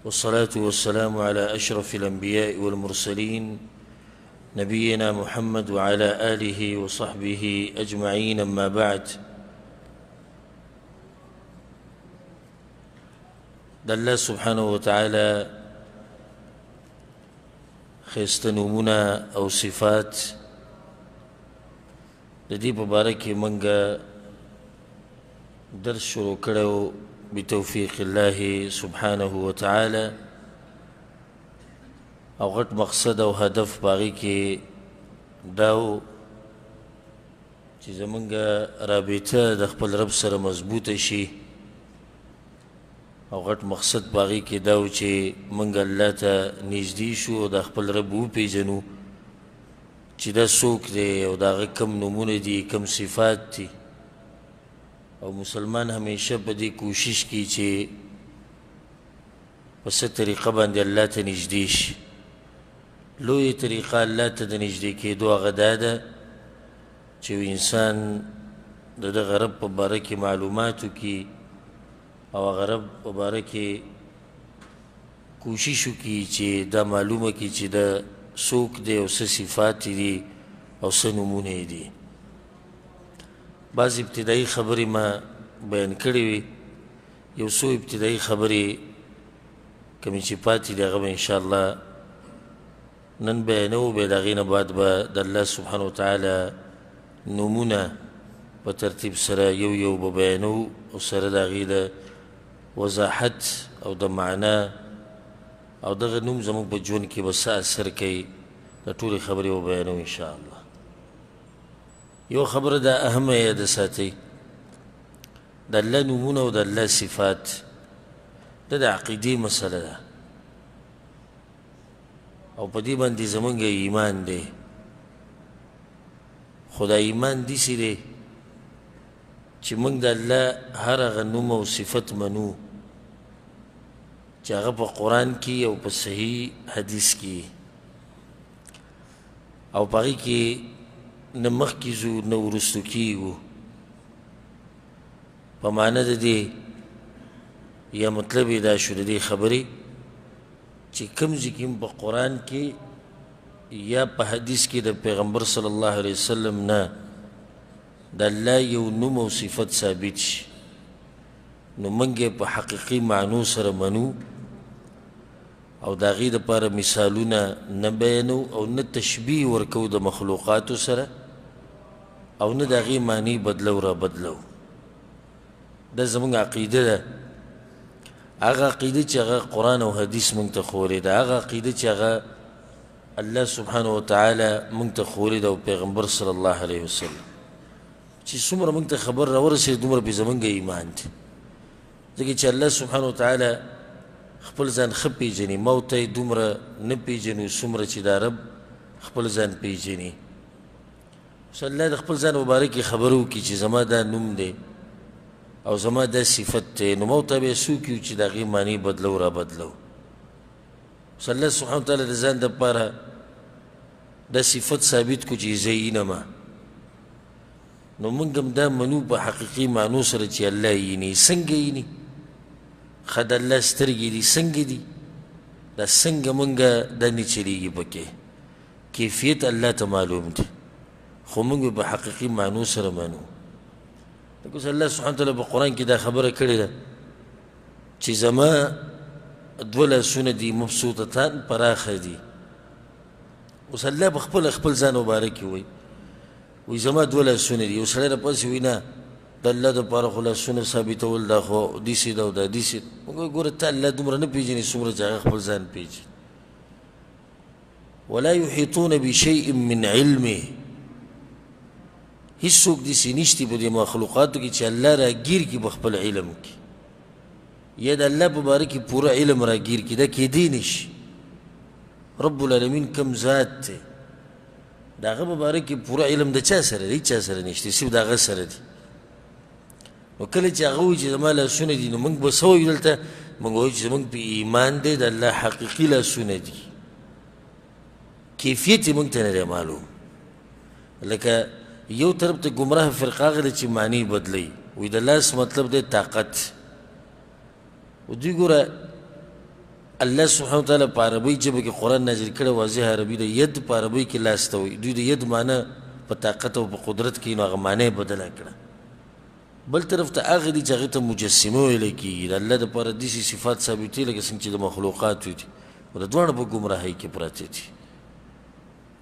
والصلاة والسلام على أشرف الأنبياء والمرسلين نبينا محمد وعلى آله وصحبه أجمعين. أما بعد، الله سبحانه وتعالى خيستنومنا أو صفات لدي ببارك منغا درس شروع کرو بتوفيق الله سبحانه وتعالى. او غټ مقصد او هدف باغی کې داو چې زمونږ رابطه د خپل رب سره مضبوطه شي، او غټ مقصد باغی کې داو چې مونږ الله ته نږدې شو او د خپل رب وپېژنو چې دا څوک دی او د هغه کوم نومونه دي، کوم صفات دي. او مسلمان همیشه په دې کوشش کوي چې په څه طریقه باندې الله ته نږدې شي. لویه طریقه الله ته د نږدې کېدو هغه دا ده چې انسان د دغه رب په باره کې معلومات وکړي او هغه رب په باره کې کوشش وکړي چې دا معلومه کړي چې دا څوک دی او څه صفات دي او څه نومونه دي. بعض ابتدایي خبرې ما بیان کړې وي، یو څو ابتدایي خبرې کومې چې پاتې دي هغه به انشاءالله نن بیانوو. بیا د هغې نه بعد به د الله سبحانه وتعالی نومونه په ترتیب سره یو یو به بیانوو، او سره د هغې د وضاحت او د معنا او دغه نوم زموږ په ژوند کې به څه اثر کوي، د ټولې خبرې به بیانوو انشاءالله. یو خبره دا اهمه یاد ساتئ، د الله نومونه او د الله صفات دا د عقیدې مسله ده، او په دې باندې زمونږ ایمان دی. خو دا ایمان داسې دی چې موږ د الله هر هغه نوم او صفت منو چې هغه په قرآن کې او په صحیح حدیث کې، او په هغې کې نه مخکې ځو نه وروستو کېږو. په معنی د دې یا مطلب یې دا شو د دې خبرې چې کوم ځای کې په قرآن کې یا په حدیث کې د پیغمبر صلی الله علیه وسلم نه د الله یو نوم او صفت ثابت شي، نو موږ یې په حقیقي معنو سره منو، او د هغې دپاره مثالونه نه بیانو او نه تشبیه ورکو د مخلوقاتو سره، او نه د هغې معنی بدلو را بدلو. دا زموږ عقیده ده، هغه عقیده چې هغه قرآن او حدیث موږ ته ښوولې ده، هغه عقیده چې هغه الله سبحانه وتعالی موږ ته ښوولې ده او پیغمبر صلی الله علیه وسلم. چې څومره موږ ته خبر راورسېد دومره پې زموږ ایمان دی، ځکه چې الله سبحانه وتعالی خپل ځان ښه پېژني، ما ته یې دومره نه پېژنو څومره چې دا رب خپل ځان پېژني. اوس الله د خپل ځان مبارک یې خبره وکړي چې زما دا نوم دی او زما دا صفت دی، نو ما ته به یې څوک یو چې د هغې معنی بدلو را بدلو. اوس الله سبحانه وتعالی د ځان دپاره دا صفت ثابت کړو چې زینما، نو موږ هم دا منو په حقیقي معنو سره چې الله ییني. څنګه ییني؟ ښه د الله سترګې دي څنګه دي؟ دا څنګه موږ دا نه چلېږي پکې، کیفیت الله ته معلوم دی، خو موږ په حقیقي معنو سره منو. لکه اوس الله سبحانه وتعالی په قرآن کې دا خبره کړې ده چې زما دوه لاسونه دي مبسوطتان پراخه دي. اوس الله په خپل ځان مبارک وایي، وایي زما دوه لاسونه دي. یو سړی راپسې وایي نه د الله دپاره خو لاسونه ثابتول دا خو داسې ده او دا داسې ده. موږ ګوره ته الله دومره نه پېژنې څومره چې هغه خپل ځان پېژني. ولا یحیطون بشیء من علمه، هیڅوک داسې نشته په دې مخلوقاتو کې چې الله راګیر کړي په خپل علم کې، یا د الله په باره کې پوره علم راګیر کړي. دا کېدی نشي. رب العالمین کوم ذات دی د هغه په باره کې پوره علم د چا سره دی؟ چا سره نشته، صرف د هغه سره دی. نو کله چې هغه وایي چې زما لاسونه دي، نو موږ به څه وایو دلته؟ موږ وایو چې زموږ په ایمان دی د الله حقیقي لاسونه دي، کیفیت یې موږ ته نه دی معلوم. لکه یو طرف ته گمراه فرقه غلی چې معنی بدلی وی د لاس مطلب دی طاقت ودوی ګوره الله سبحانه وتعالی په عربۍ ژبه کې قرآن نازل کړی واضح عربي د ید په عربۍ کې لاس ته وایي دوی د ید معنی په طاقت او په قدرت کې نو هغه معنی یې بدله کړه بل طرف ته هغه دي چې هغې ته مجسمه ویلی کېږي د الله دپاره داسې صفات ثابتې لکه څنګه چې د مخلوقاتو دي او د دواړه په ګمراهۍ کې پراته دي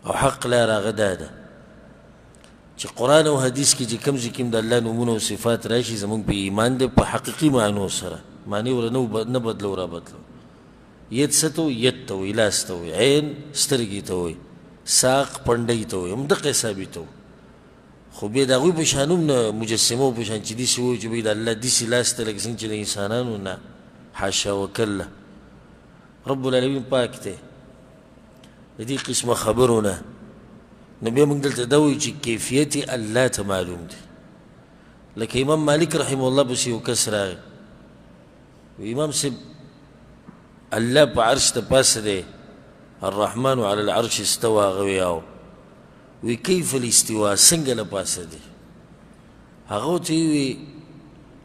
او حق لار هغه دا ده چې قرآن او حدیث کې چې کوم ځای کې د الله نومونه او صفات راشي زموږ په ایمان دی په حقیقي معنو سره معنی وله نه بدلو را بدلو ید څه ته وایي ید ته وایي لاس ته وایي عین سترګې ته وایي ساق پنډۍ ته وایي همدغه حسابي ته خو بیا د هغوی په شان هم نه مجسمو په شان چې داسې وایي چې د الله داسې لاس ته لکه څنګه چې د انسانانو نه حاشا وکله رب العالمین پاک دی د دې قسمه خبرو نه نو بیا موږ دلته دا وایو چې کیفیت یې الله ته معلوم دی لکه امام مالک رحمه الله پسې یو کس راغی امام صاحب الله په عرش ته پاسه دی الرحمن على العرش استوى هغه ویاو وی کیف الاستواء څنګه له پاسه دی هغه ورته وی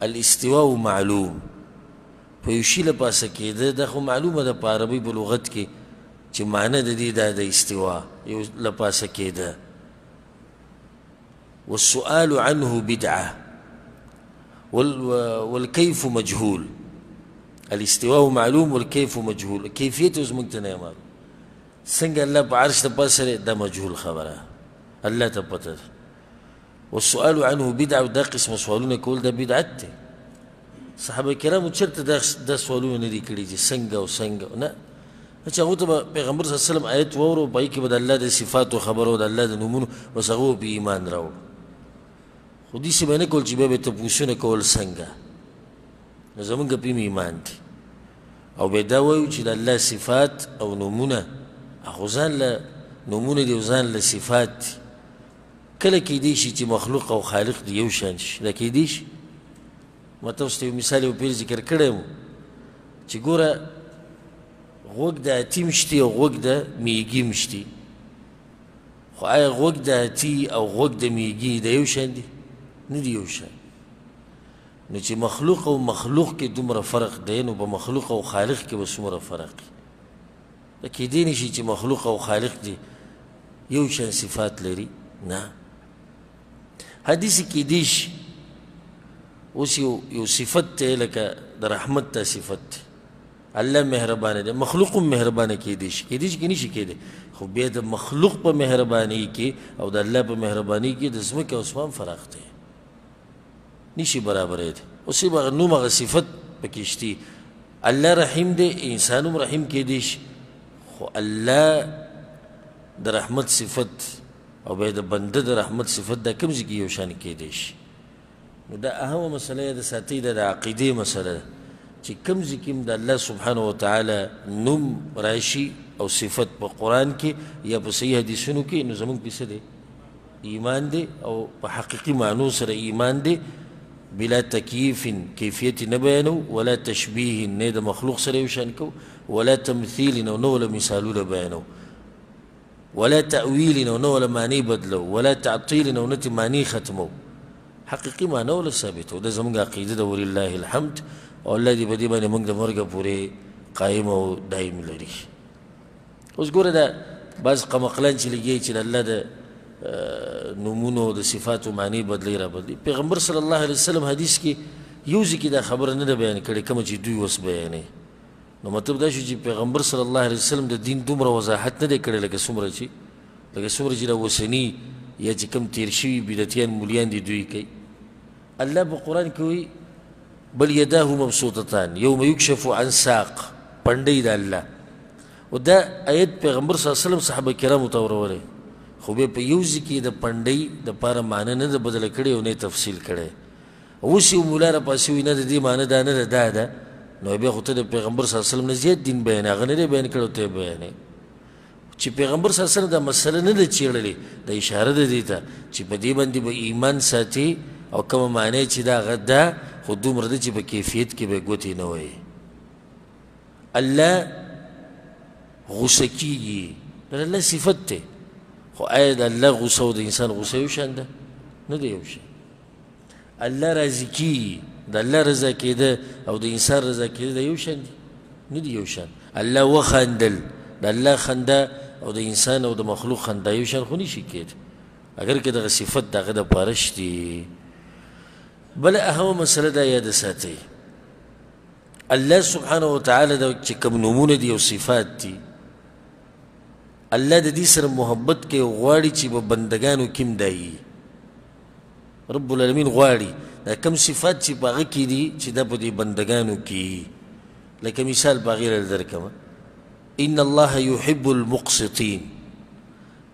الاستواء معلوم په یو شي له پاسه کېده دا خو معلومه ده په عربي په لغت کې چې معنی د دې دا د استوا یو له پاسه کېده والسؤال عنه بدعة والكيف مجهول الاستواء معلوم والكيف مجهول كيفيته زموږ ته نه معلوم څنګه الله په عرش ته پاسه دا مجهول خبره الله ته پته ده والسؤال عنه بدعة دا قسم سوالونه کول دا بدعت دی صحابه کرامو چېرته دا سوالونه نه دي کړي چې څنګه او څنګه نه چې هغو ته به پیغمبر صلی الله علیه وسلم آیت واورو په هغې کې به د الله د صفاتو خبرو د الله د نومونو بس هغه په ایمان راوړو خو داسې به نه کول چې بیا به تپوسونه کول څنګه نو زمونږ په ایمان دي او بیا دا وایو چې د الله صفات او نومونه هغو ځان له نومونه دي او ځان له صفات دي کله کیدی شي چې مخلوق او خالق دی یو شان شي دا کیدی شي ما تاسو ته یو مثال یو پیر ذکر کړی وم چې ګوره غوږ د اتي مشتي او غوږ د میږي مشتي خو آیا غوږ د اتي او غوږ د میږي د یو شان دي نه دي یو شان نو چې مخلوق او مخلوق کې دومره فرق دی نو په مخلوق او خالق کې به څومره فرق دا کیدی نه شي چې مخلوق او خالق دی یو شان صفات لري نه حدیث کیدی شي اوس یو صفت دی لکه د رحمت ته صفت دی الله مهربانه دی مخلوق هم مهربانه کیدی شي که نشي کیدی خو بیا د مخلوق په مهرباني کې او د الله په مهرباني کې د ځمکې او اسمان فرق دی نشي برابری دی اوس یې به نوم هغه صفت پکې شتي الله رحیم دی انسان هم رحیم کیدی شي خو الله د رحمت صفت او بیا د بنده د رحمت صفت دا کوم ځای کې یو شان کیدی شي نو دا اهمه مسله د ساتي د عقیدې مسله ده چې کوم ځای کې د الله سبحانه وتعالی نوم راشي او صفت په قرآن کې یا په صحیح حدیثونو کې نو زموږ پسې دی ایمان دی او په حقیقي معنو سره ایمان دی بلا تکییف کیفیت نه بیانو ولا تشبیه نه د مخلوق سره یو شان کو ولا تمثیل نه ولا مثالونه بیانو ولا تأویل نه ولا معنی بدلو ولا تعطیل نه نه معنی ختمو حقیقي معنی ولا ثابتو دا زموږ عقیده ده ولله الحمد او الله دې په دې باندې موږ د مرګه پورې قایم او دایم لري اوس ګوره دا بعض قمقلان چې لګي چې د الله د نومونو د صفاتو معنی بدلی را بدلی پیغمبر صلی الله علیه وسلم حدیث کې یو ځکه دا خبره نه ده بیان کړې کومه چې دوی اوس بیانوي نو مطلب دا شو چې پیغمبر صلی الله علیه وسلم د دین دومره وضاحت نه دی کړی لکه څومره چې دا اوسني یا چې کوم تیر شوي بدعتیان مولیان دي دوی کوي الله په قرآن کې وایي بل یداه مبسوطتان یوم یکشف عن ساق پنډۍ د الله او دا آیت پیغمبر صلی الله علیه وسلم صحابه کرامو ته ورولې خو بیا په یو ځای کې د پنډۍ دپاره معنی نه ده بدله کړې او نه تفصیل کړی اوس یو مولا راپاسې وي نه د دې معنی دا نه ده دا ده نو بیا خو ته د پیغمبر صلی الله علیه وسلم نه زیات دین بیانوې هغه نه دی بیان کړی او ته یې بیانوې چې پیغمبر صلی الله علیه وسلم دا مسله نه ده څېړلې دا اشاره ده دې ته چې په دې باندې به ایمان ساتي او کومه معنی چې دا هغه ده خو دومره ده چې په کیفیت کې به ګوتې نه وایي الله غصه کیږي دا الله صفت دی خو آیا د الله غصه او د انسان غصه یو شان ده نه ده یو شان الله راضي کیږي د الله رضا کېده او د انسان رضا کېده د یو شان دي نه دي یو شان الله وخندل د الله خندا او د انسان او د مخلوق خندا یو شان خو نشي کېدی اگر که دغه صفت د هغه دپاره شتي بله اهمه مسله دا یاد ساتئ الله سبحانه وتعالی د چې کوم نومونه دي او صفات دي الله د دې سره محبت کوي او غواړي چې په بندګانو کې هم دا وي رب العالمین غواړي دا کوم صفات چې په هغه کې دي چې دا په دې بندګانو کې لکه مثال په هغې له درکمه ان الله يحب المقسطين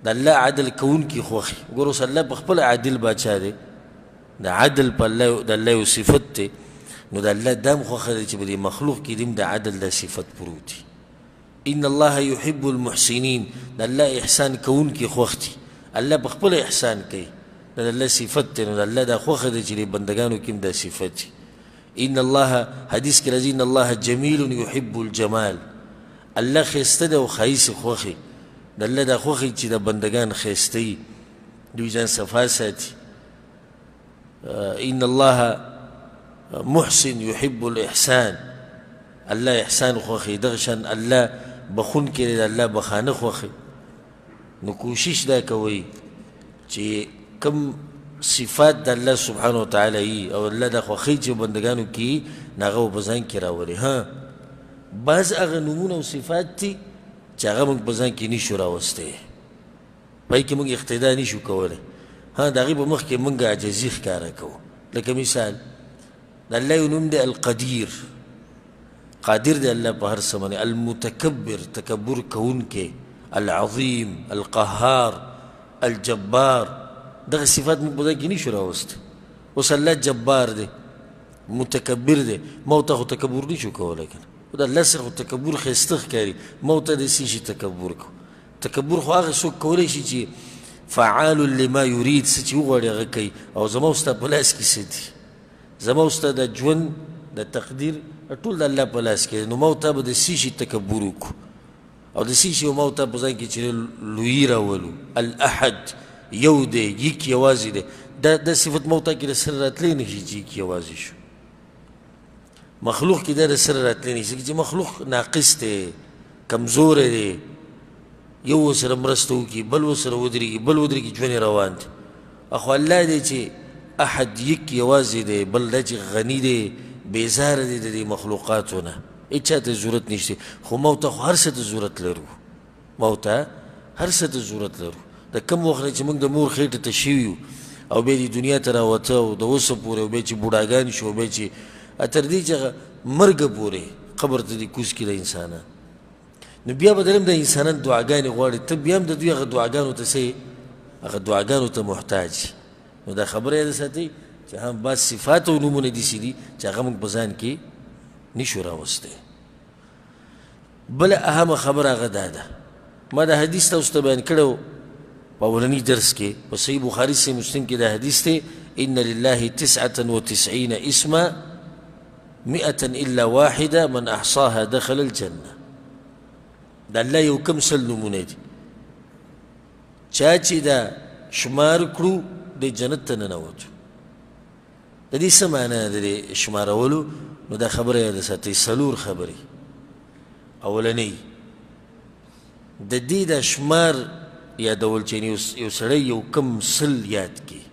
د الله عدل کوونکي خوښي ګوره اوس الله په خپله عادل باچا دی د عدل په د الله یو صفت دی نو د الله دا هم خوښه دی چې په دې مخلوق کې هم د عدل دا صفت پروت دی ان الله يحب المحسنين د الله احسان کوونکي خوښ دي الله په خپله احسان کوي دا د الله صفت دی نو د الله دا خوښه دی چې د بندګانو کې هم دا صفت دی ان الله حدیث کې راځي ان الله جمیل يحب الجمال الله ښایسته دی او ښایست خوښي د الله دا خوښي چې د بندګان ښایسته وي دوی ځان صفا ساتي ان الله محسن يحب الإحسان الله احسان خوښي دغه شان الله بخونکی دی د الله بخانه خوښي نو کوشش دا کوئ چې کوم صفات د الله سبحانه وتعالی وي او الله دا خوښي چې بندګانو کې نو هغه په ځان کې راولي بعض هغه نومونه او صفات دي چې هغه موږ په ځان کې نشو راوستی پای کې موږ اقتدا نشو کولی د هغې په مخ کې موږ عاجزي ښکاره کوو لکه مثال د الله یو نوم دی القدیر قادر دی الله په هر څه باندې المتکبر تکبر کوونکی العظیم القهار الجبار دغه صفات موږ په ځان کې نشو راوستی اوس الله جبار دی متکبر دی ما ته خو تکبر نشو کولی که د الله سره خو تکبر ښایسته ښکاري ما ورته داسې شي تکبر کو تکبر خو هغه څوک کولی شي چې فعال لما یرید څه چې وغواړي هغه کوي او زما او ستا په لاس کې څه دي زما او ستا د ژوند د تقدیر ټول د الله په لاس کې دی نو ما ورته به د څه شي تکبر وکړو او د څه شي ما ورته په ځان کې چې لویي راولو الاحد یو دی یک یوازې دی دا صفت ما ورته کې د سره راتلی نه شي چې یک یوازې شو مخلوق کې دا د سره راتلی نه شي چې مخلوق ناقص دی کمزوری دی یو ورسره مرسته وکړي بل ورسره ودرېږي بل ودرېږي ژوند یې روان دی اخو الله دی چې احد یک یوازې دی بل دا چې غني دی بیزاره دی د دې مخلوقاتو نه هېڅ چا ته ضرورت نشته خو ما ورته خو هر څه ته ضرورت لرو ما ورته هر څه ته ضرورت لرو د کوم وخت نه چې موږ د مور خېټې ته شوي یو او بیا دې دنیا ته راوته او د اوسه پورې او بیا چې بوډاګان شو بیا چې تر دې چې مرګه پورې قبر ته دې کوز کړي د انسانان نو بیا به درم د انسانان دعاګانې غواړي ته بیا هم د دوی هغه دعاګانو ته څه هغه دعاګانو ته محتاج نو دا خبره یاد ساتئ چې هم بعض صفات او نومونه داسې دي چې هغه موږ په ځان کې نشو راوستی بله اهمه خبره هغه دا ده ما دا حدیث تاسو ته بیان کړی په اولني درس کې په صحیح بخاري صحیح مسلم کې دا حدیث دی ان لله 99 اسما 100 الا واحده من احصاها دخل الجنه دا الله یو کم سل نمونه دي چا چې دا شمار کړو د جنت ته ننوتو د دې څه معنی ده د شمارولو نو دا خبره یاد ساتئ څلور خبرې اولنۍ د دې دا شمار یادول چې یو سړی یو کم سل یاد کړي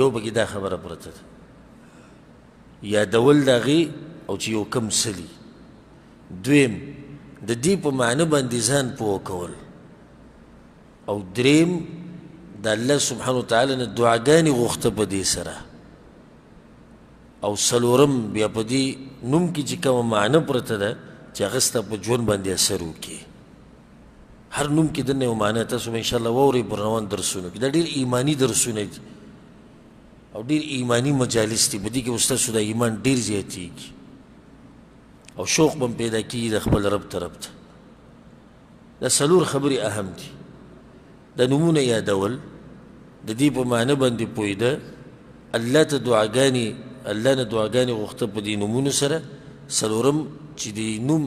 یو پکې دا خبره پرته ده یادول د هغې او چې یو کم سلي دویم د دې په معنی باندې ځان پوه کول او دریم د الله سبحانه وتعالی نه دعاګانې غوښته په دې سره او څلورم بیا په دې نوم کې چې کومه معنی پرته ده چې هغه ستا په ژوند باندې اثر وکړي هر نوم کې دننه یو معنی تاسو به انشاءالله واورئ په روان درسونو کې دا ډېر ایماني درسونه دي او ډېر ایماني مجالس دي په دې کې به ستاسو د ایمان ډېر زیاتېږي او شوق به پیدا کیږي د خپل رب طرف ته دا څلور خبرې اهم دي د نومونه یادول د دې په معنی باندې پوهېده الله ته دعاګانې الله نه دعاګانې غوښته په دې نومونو سره څلورم چې د نوم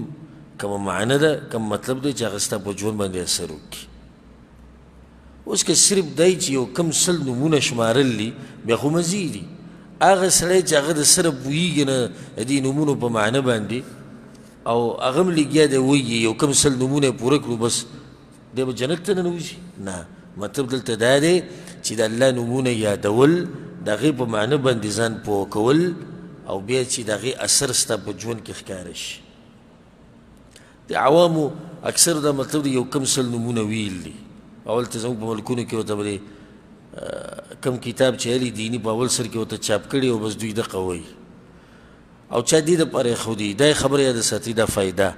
کومه معنی ده کوم مطلب دی چې هغه ستا په ژوند باندې اثر وکړي اوس که صرف دی چې یو کم سل نومونه شمارل دي بیا خو مزې دي هغه سړی چې هغه د سره پوهېږي نه د دې نومونو په معنی باندې او هغه هم لګیا دی وایي یو کم سل نومونه یې پوره کړو بس دی به جنت ته ننوځي نه مطلب دلته دا دی چې د الله نومونه یادول د هغې په معنی باندې ځان پوه کول او بیا چې د هغې اثر ستا په ژوند کې ښکاره شي د عوامو اکثر دا مطلب دی یو کم سل نومونه ویل دي اول ته زموږ په ملکونو کې ورته به کم کتاب چې علي دیني په اول سر کې ورته چاپ کړي او بس دوی دغه وایي او چا دې دپاره ایښودي دا یې خبره یاده ساتي دا فایده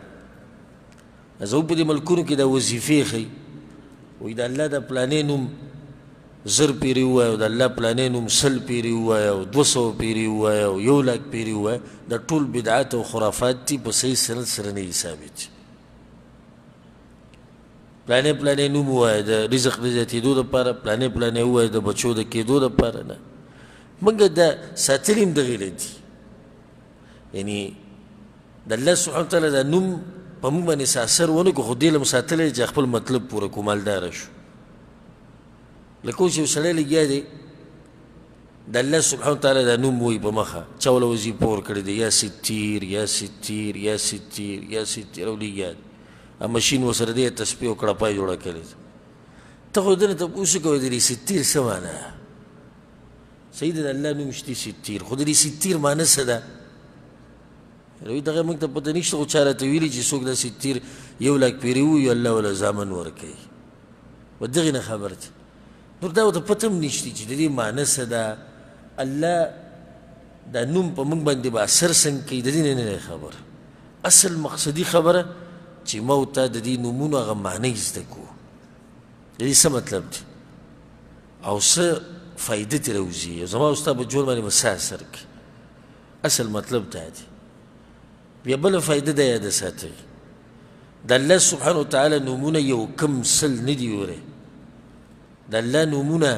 زموږ په دې ملکونو کې دا وظیفې ښیي وایي د الله د پلانې نوم زر پیرې ووایه او د الله پلانې نوم سل پیرې ووایه او 200 پیرې ووایه او 1 لاک پیرې ووایه دا ټول بدعات او خرافات دي په صحیح سند سره نه دي ثابت پلانې پلانې نوم ووایه د رزق د زیاتېدو دپاره پلانې پلانې ووایه د بچو د کېدو دپاره نه موږ دا ساتلي هم دغې له دي یعنی د الله سبحانه وتعالی دا نوم په موږ باندې څه اثر ونه کړو خو دې له م ساتلی چې خپل مطلب پوره کړو مالداره شو لکه اوس یو سړی لګیا دی د الله سبحانه وتعالی دا نوم وایي په مخه چا وله وظیفه ورکړې دی یا ستیر یا ستیر یا ستیر یا ستیر او لګیا دی مشین ورسره دی تسبیح او کړپای جوړه کړې ده ته خو دې نه تپوس کوې د دې ستیر څه معنی صحیح ده د الله نوم شتي ستیر خو د دې ستیر معنی څه ده روی دغه موږ ته پته نشته خو چا راته ویلي چې څوک دا ستیر 1 لاک پیرې ووایي الله وله زامن ورکوي و دغې نه خبر دی نور دا ورته پته هم نشته چې د دې معنی څه ده الله دا نوم په موږ باندې به اثر څنګه کوي د دې نه نه خبر اصل مقصدي خبره چې ما ورته د دې نومونو هغه معنی زده کړو د دې څه مطلب دی او څه فایده ترې راوځي زما او ستا په ژوند باندې به څه اثر کوي اصل مطلب دا دی بیا بله فایده دا یاده ساتئ د الله سبحانه وتعالی نومونه یو کم سل نه دي وره د الله نومونه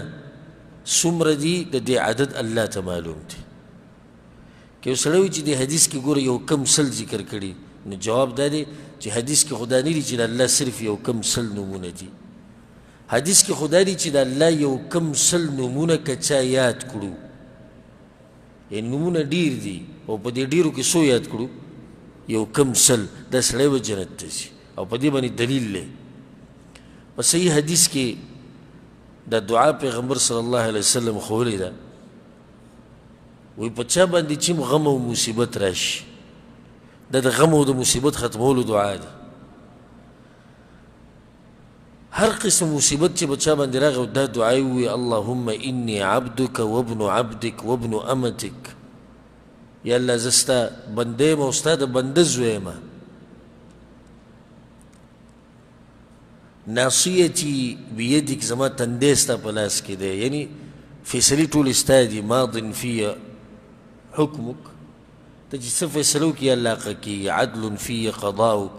څومره دي د دې عدد الله ته معلوم دی که یو سړی وي چې دې حدیث کې ګوره یو کم سل ذکر کړي نو جواب دا دی چې حدیث کې خدا نه دي چې د الله صرف یو کم سل نومونه دي حدیث کې خدا دي چې د الله یو کم سل نومونه که چا یاد کړو یعنې نومونه ډېر دي او په دې ډېرو کې څو یاد کړو یو کم سل دا سړی به جنت ته ځي او په دې باندې دلیل دی په صحیح حدیث کې دا دعا پیغمبر صلی الله علیه وسلم ښوولې ده وایي په چا باندې چې غم او مصیبت راشي دا د غم او د مصیبت ختمولو دعا دی هر قسم مصیبت چې په چا باندې راغی دا دعا یې ووایي اللهم انی عبدک وابن عبدک وابن امتک یا الله زه ستا بنده یم او ستا د بنده زوی یم ناصیتي بیدک زما تندی ستا په لاس کې دی یعنی فیصلې ټولې ستا دي ماض فی حکمک ته چې څه فیصله وکړي الله هغه کېږي عدل فی قضاؤک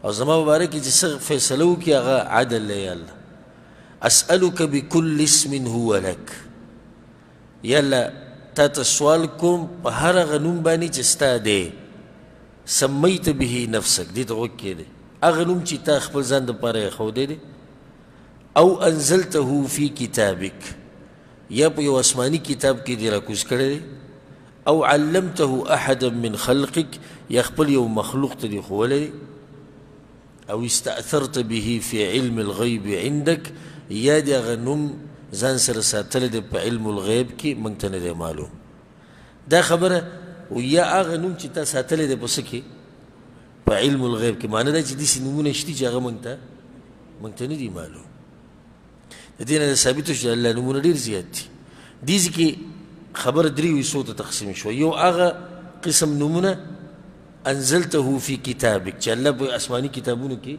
او زما په باره کې چې څه فیصله وکړي هغه عدل دی یا الله اسألک بکل اسم هو لک یا الله تا ته سوال کوم په هر هغه نوم باندې چې ستا دی سمیت به نفسک دې ته غوږ کښېږدی هغه نوم چې تا خپل ځان دپاره ایښودی دی او انزلته فی کتابک یا په یو آسماني کتاب کې دې راکوز کړی دی او علمته احدا من خلقک یا خپل یو مخلوق ته دې ښوولی دی او استأثرت به فی علم الغیب عندک یا دې هغه نوم ځان سره ساتلی دی په علم الغیب کې موږ ته نه دی معلوم دا خبره یا هغه نوم چې تا ساتلی دی په څه کې په علم الغیب کې معنی دا چې داسې نومونه شته چې هغه موږ ته نه دي معلوم د دې نه ثابته شو چې الله نومونه ډېر زیات دي دې ځای کې خبره درې حصو ته تقسیم شوه یو هغه قسم نومونه انزلته فی کتابک چې الله په آسماني کتابونو کې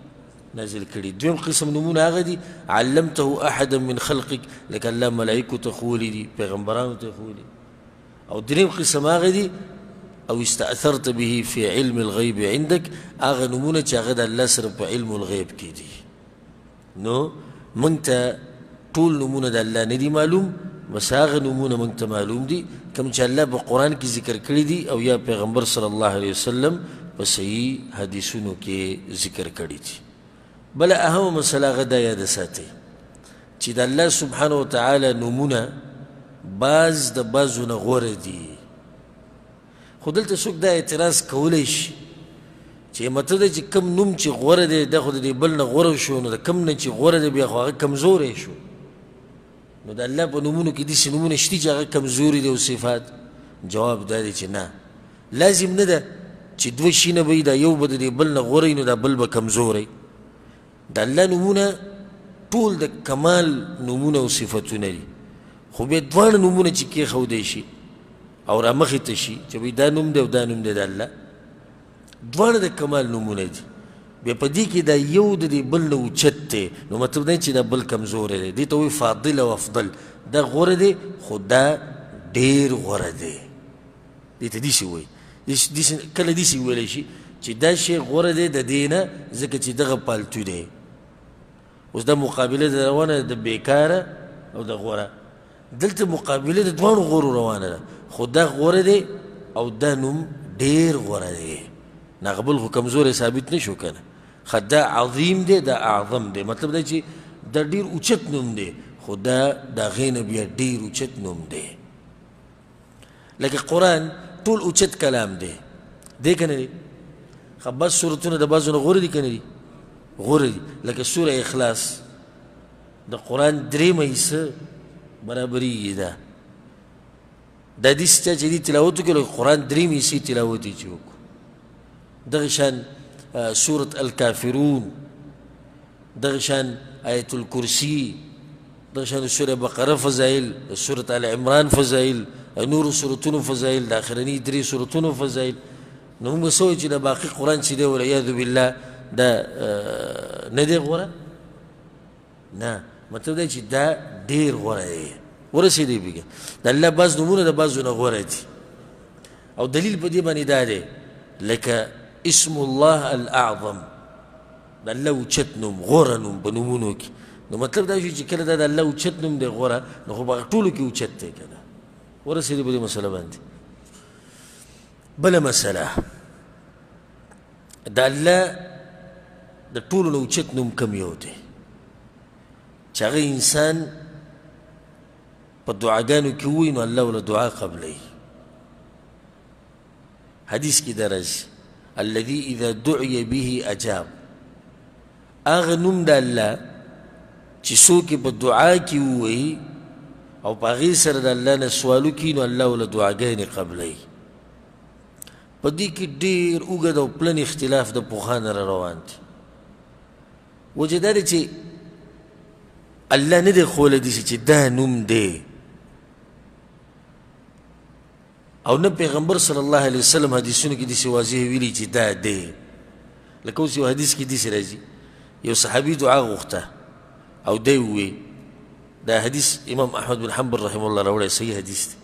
نازل کړي دویم قسم نومونه هغه دي علمته احدا من خلقک لکه الله ملائکو ته ښوولي دي پیغمبرانو ته ښوولي او دریم قسم هغه دي او استأثرت به فی علم الغیب عندک هغه نومونه چې هغه د الله سره په علم الغیب کې دي نو موږ ته ټول نومونه د الله نه دي معلوم بس هغه نومونه موږ ته معلوم دي کوم چې الله په قرآن کې ذکر کړي دي او یا پیغمبر صلی الله علیه وسلم په صحیح حدیثونو کې ذکر کړي دي بله اهم مسله هغه دا یاده ساتئ چې د الله سبحانه وتعالی نومونه بعض د بعضو نه غوره دي. خو دلته څوک دا اعتراض کولی شي چې مطلب دی چې کوم نوم چې غوره دی دا خو د دې بل نه غوره شو، نو د کوم نه چې غوره دی بیا خو هغه کمزوری شو. نو د الله په نومونو کې داسې نومونه شته چې هغه کمزوري دي او صفات؟ جواب دا دی چې نه، لازم نه ده چې دوه شي نه به وي دا یو به د دې بل نه غوره وي نو دا بل به کمزوری. د الله نومونه ټول د کمال نومونه او صفتونه دي، خو بیا دواړه نومونه چې کېښودی شي او رامخې ته شي چې وایي دا نوم دی او دا نوم دی د الله، دواړه د کمال نومونه دي. بیا په دې کې دا یو د دې بل نه اوچت دی، نو مطلب دا چې دا بل کمزوری دی. دې ته وایي فاضل او افضل، دا غوره دی خو دا ډېر غوره دی. دې ته داسې وایي، کله داسې ویلی شي چې دا شی غوره دی د دې نه ځکه چې دغه پالتو دی. اوس دا مقابله د روانه د بیکاره او د غوره، دلته مقابله د دواړو غورو روانه ده، خو دا غوره دی او دا نوم ډېر غوره دی. هغه بل خو کمزوری ثابت نه شو که نه. ښه دا عظیم دی دا اعظم دی، مطلب دا چې دا ډېر اوچت نوم دی خو دا د هغې نه بیا ډېر اوچت نوم دی. لکه قرآن ټول اوچت کلام دی، دی که نه دی؟ ښه بعض صورتونه د بعضو نه غوره دي که نه دي؟ غوره دي. لکه سوره اخلاص د قرآن درېیمه حصه برابریږي. دا حدیث چا چې دي تلاوت وکړي لکه قرآن درېیمې حصې تلاوت یې چې وکړو. دغه شان سورة الکافرون، دغه شان آیت الکرسی، دغه شان سوره بقره فضایل، سورة آل عمران فضایل، نور سورتونو فضایل، د آخرني درې سورتونو فضایل. نو موږ څه وایو چې د باقي قرآن چې دی والعیاذ بالله دا نه دی غوره؟ نه، مطلب دی چې دا ډېر غوره دی. ورسېدی بېګا د الله بعض نومونه د بعضو نه غوره دي، او دلیل په دې باندې دا دی لکه اسم الله الاعظم، د الله اوچت نوم، غوره نوم په نومونو کې. نو مطلب دا شي چې کله دا د الله اوچت نوم دی غوره، نو خو په ټولو کې اوچت دی که نه. ورسېدی په دې مسله باندې. بله مسله د الله د ټولو نه اوچت نوم کوم یو دی چې هغه انسان په دعاګانو کې ووایي نو الله ورله دعا قبلوي. حدیث کې دا راځي الذي اذا دعي به اجاب. هغه نوم د الله چې څوک یې په دعا کې ووایي او په هغې سره د الله نه سوال وکړي نو الله ورله دعاګانې قبلوي. په دې کې ډېر اوږد او پلن اختلاف د پوهانو را روان دی. وجه دا دی چې الله نه دی ښوولی داسې چې دا نوم دی، او نه پیغمبر صلی الله علیه وسلم حدیثونو کې داسې واضح ویلي چې دا دی. لکه اوس یو حدیث کې داسې راځي یو صحابي دعا غوښته او دی ووی، دا حدیث امام احمد بن حنبل رحمه الله راوړی، صحیح حدیث دی.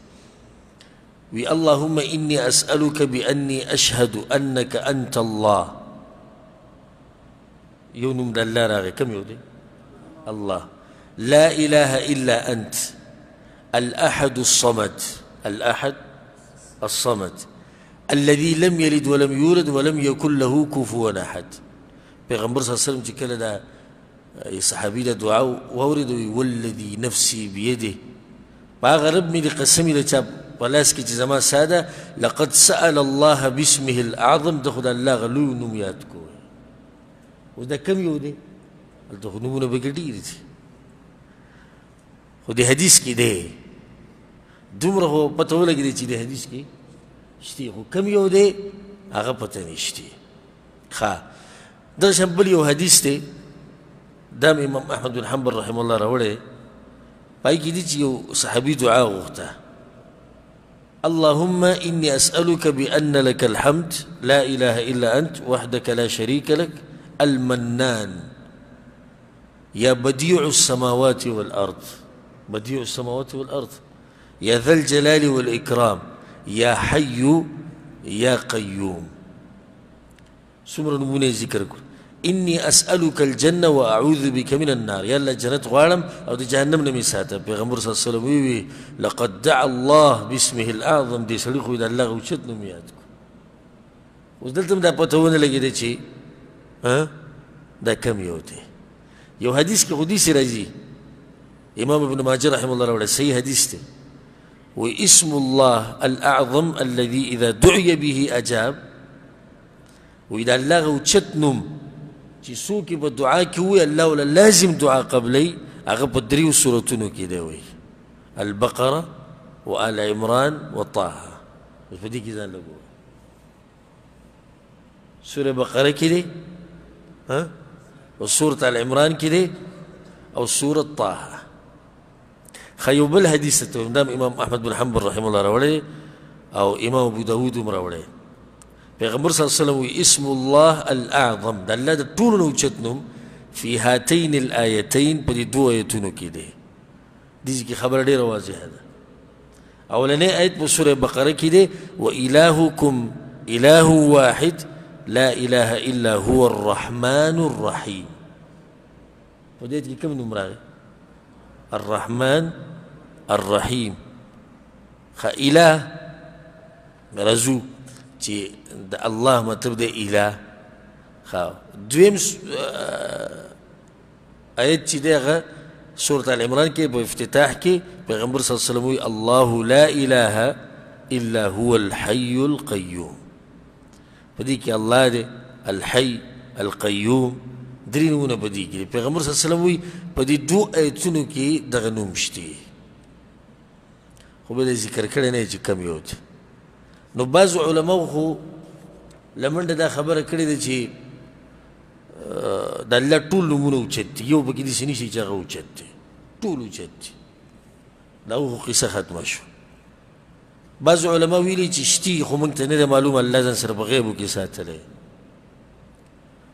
وی اللهم انی اسألک بانی اشهد انک انت الله. یو نوم د الله راغی، کوم یو دی؟ الله. لا اله الا انت الاحد الصمد، الاحد الصمد الذي لم يلد ولم يولد ولم يكن له كفوا احد. پیغمبر صلی الله علیه وسلم چې کله دا صحابي دا دعا واورېد والذي نفسي بيده، په هغه رب مې د قسم د چا په لاس کې چې زما ساده لقد سأل الله باسمه الاعظم، د خو د الله هغه لوی نوم یاد کو. اوس دا کوم یو دی؟ هلته خو نومونه پکې ډېر دي، خو د حدیث کې دی. دومره خو پته ولګېدی چې د حدیث کې شتي، خو کوم یو دی هغه پته نشتي. ښه دغه شان بل یو حدیث دی، دا امام احمد بن حنبل رحمه الله راوړی، پای کې دي چې یو صحابي دعا غوښته اللهم إني أسألك بأن لك الحمد لا إله إلا أنت وحدك لا شريك لك المنان يا بديع السماوات والأرض، بديع السماوات والأرض، يا ذا الجلال والإكرام، يا حي يا قيوم. سمر نمونه ذكر كل إني أسألك الجنة وأعوذ بك من النار. يلا جنة غالم أو دي جهنم نمي ساتا. پیغمبر صلى الله عليه وسلم لقد دعا الله باسمه الأعظم، دي سليخو إذا الله وشت نمياتكو. وزدلتم دا پتهونه لگی دي چي دا کم یو دی. یو حدیث که خودی سی رازی امام ابن ماجه رحمه الله راوڑا، صحیح حدیث دی. واسم الله الأعظم الذي إذا دعي به أجاب وإذا الله اوچت نوم چې څوک په دعا کې وي الله ولا لازم دعا قبلی هغه په دریو سورتونو کې دی وایي البقرة وآل عمران وطه اوس په دې کې ځان لګوه سورة بقرة کې دی او سورة آل عمران کې دی او سورة طه خیو بل حدیث ته امام احمد بن حنبل رحمه الله راوړی او امام ابو داود هم راوړی پیغمبر صلی الله علیه وسلم وی اسم الله الاعظم د الله د ټولو نه اوچت نوم فی هاتین الآیتین په دې دوه آیتونو کې دی دې کې خبره ډېره واضحه ده اولنی آیت په سورة بقره کې دی وإلهکم إله واحد لا إله إلا هو الرحمن الرحيم په دې کې کوم نوم راغی الرحمن الرحيم خ إله رزو چې د الله مطلب دی اله دویم آیت چې دی هغه سورة آل عمران کې په افتتاح کې پیغمبر صلی الله علیه وسلم وی الله لا اله الا هو الحي القيوم په دې کې الله دی الحي القيوم درې نومونه په دې کې پیغمبر صلی الله علیه وسلم وی په دې دوه آیتونو کې دغه نوم شته خو به ذکر کړی نه چې کم یو دی نو بعض علماء خو لمنډه دا خبره کړې ده چې د الله ټول نومونه اوچت دي یو پکې داسې نشي چې هغه اوچت دی ټول اوچت دي دا خو قصه ختمه شو بعض علماء ویلي چې شتي خو موږ ته نه ده معلومه الله ځان سره په غیبو کې ساتلی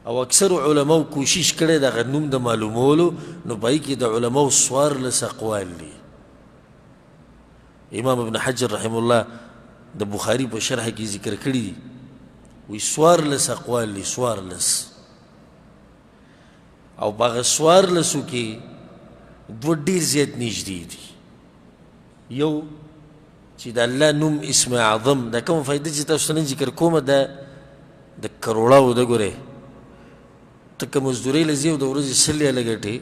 او اکثر علماء کوشش کړی دغه نوم د معلومولو نو په هغې کې د علماو څوارلس اقوال دي امام ابن حجر رحمه الله د بخاری په شرح کې ذکر کړی دي وی څوارلس اقوال دي څوارلس او په هغه څوارلسو کې دوه ډېر زیات نږدې دي یو چې د الله نوم اسم اعظم دا کومه فایده چې تاسو ته نن ذکر کومه دا د کروړاو ده ګورې ته که مزدورۍ له ځې او د ورځې سل یاله ګټې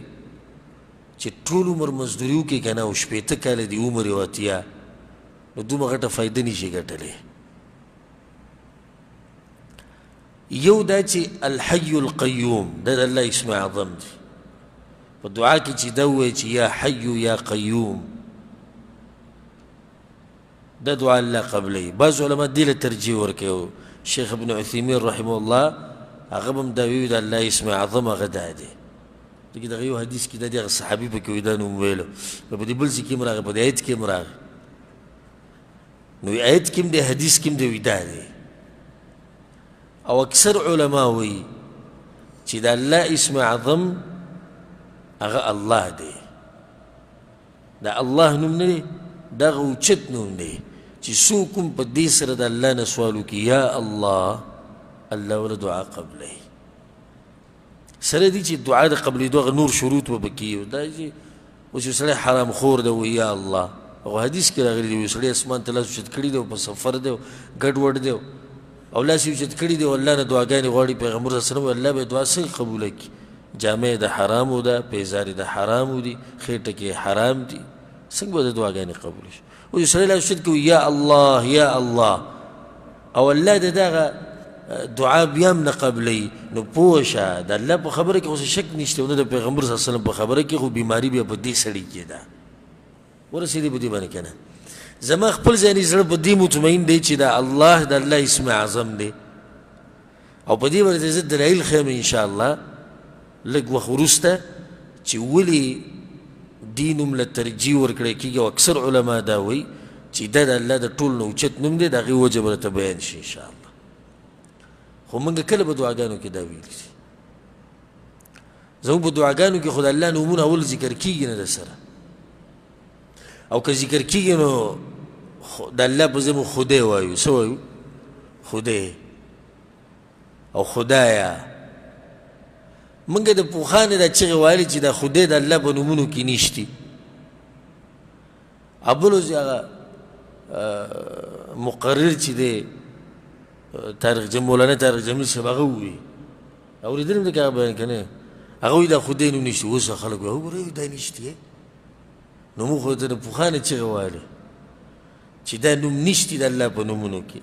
چې ټول عمر مزدوري وکړې که نه او شپېته کاله دي عمر یې اتیا نو دومره غټه فایده نشي ګټلی یو دا چې الحي القیوم دا د الله اسم اعظم دی په دعا کې چې دا ووایي چې یا حي یا قیوم دا دعا الله قبلی بعض علما دې له ترجیح ورکوي شیخ ابن عثیمین رحمه الله هغه هم دا ویلي د الله اسم اعظم هغه دا دی دغه دغه یو حدیث کې د دغه صحابي په کې وی دا نوم ویلو په دې بل ځای کې هم راغی په دې آیت کې هم راغی نو آیت کې هم دی حدیث کې هم دی وی دا دی او اکثر علما وی چې د الله اسم اعظم هغه الله دی دا الله نوم نه دی دغه اوچت نوم دی چې څوک هم په دې سره د الله نه سوال وکړي یا الله الله ولا دعا قبلی سره دي چې دعا د قبلېدو هغه نور شروط به پکې دا چې اوس یو سړی حرام خور دی وایي یا الله هغه حدیث کې راغلی دی یو سړی اسمان ته لاس اوچت کړي دی او په سفر دی ګډ وډ دی او لاس یې اوچت کړي دی او الله نه دعاګانې غواړي پیغمبر صلی الله علیه وسلم الله به دعا څنګه قبوله کړي جامې د حرامو ده پیزارې د حرامو دي خېټه کې حرام دي څنګه به د دعاګانې قبوله شي اوس یو سړی لاس اوچت کوي یا الله یا الله او الله د دغه دعا بیا هم نه قبلی نو پوه شه د الله په خبره کې اوس شک نشته نه د پیغمبر صلی الله علیه وسلم په خبره کې خو بیماري بیا په دې سړي کې ده ورسېدې په دې باندې که نه زما خپل ځاني زړه په دې مطمئن دی چې دا الله د الله اسم اعظم دی او په دې باندې زه دلایل ښیم انشاءالله لږ وخت وروسته چې ولې دې نوم له ترجیح ورکړی کېږي او اکثر علما دا وایي چې دا د الله د ټول نه اوچت نوم دی د هغې وجه به راته بیان شي انشاءالله خو موږ کله په دعاګانو کې دا ویلي دي زموږ په دعاګانو کې خو د الله نومونه اول ذکر کېږي نه در سره او که ذکر کېږي نو د الله په ځای مو خدای وایو څه وایو خدای او خدایه موږ د پوخانې دا چغې ویلې چې دا خدای د الله په نومونو کې نشتي بل اوس هغه مقرر چې دی تاریخ مولانا تاریخ جمیل صاحب هغه ووایي اورېدلی م دی که هغه بیان که نه هغه وایي دا خدای نوم نشته اوس خلک وایي وګورئ دا نشته نو موږ خو ته د پوخانې چغې ویلې چې دا نوم نشتی د الله په نومونو کې.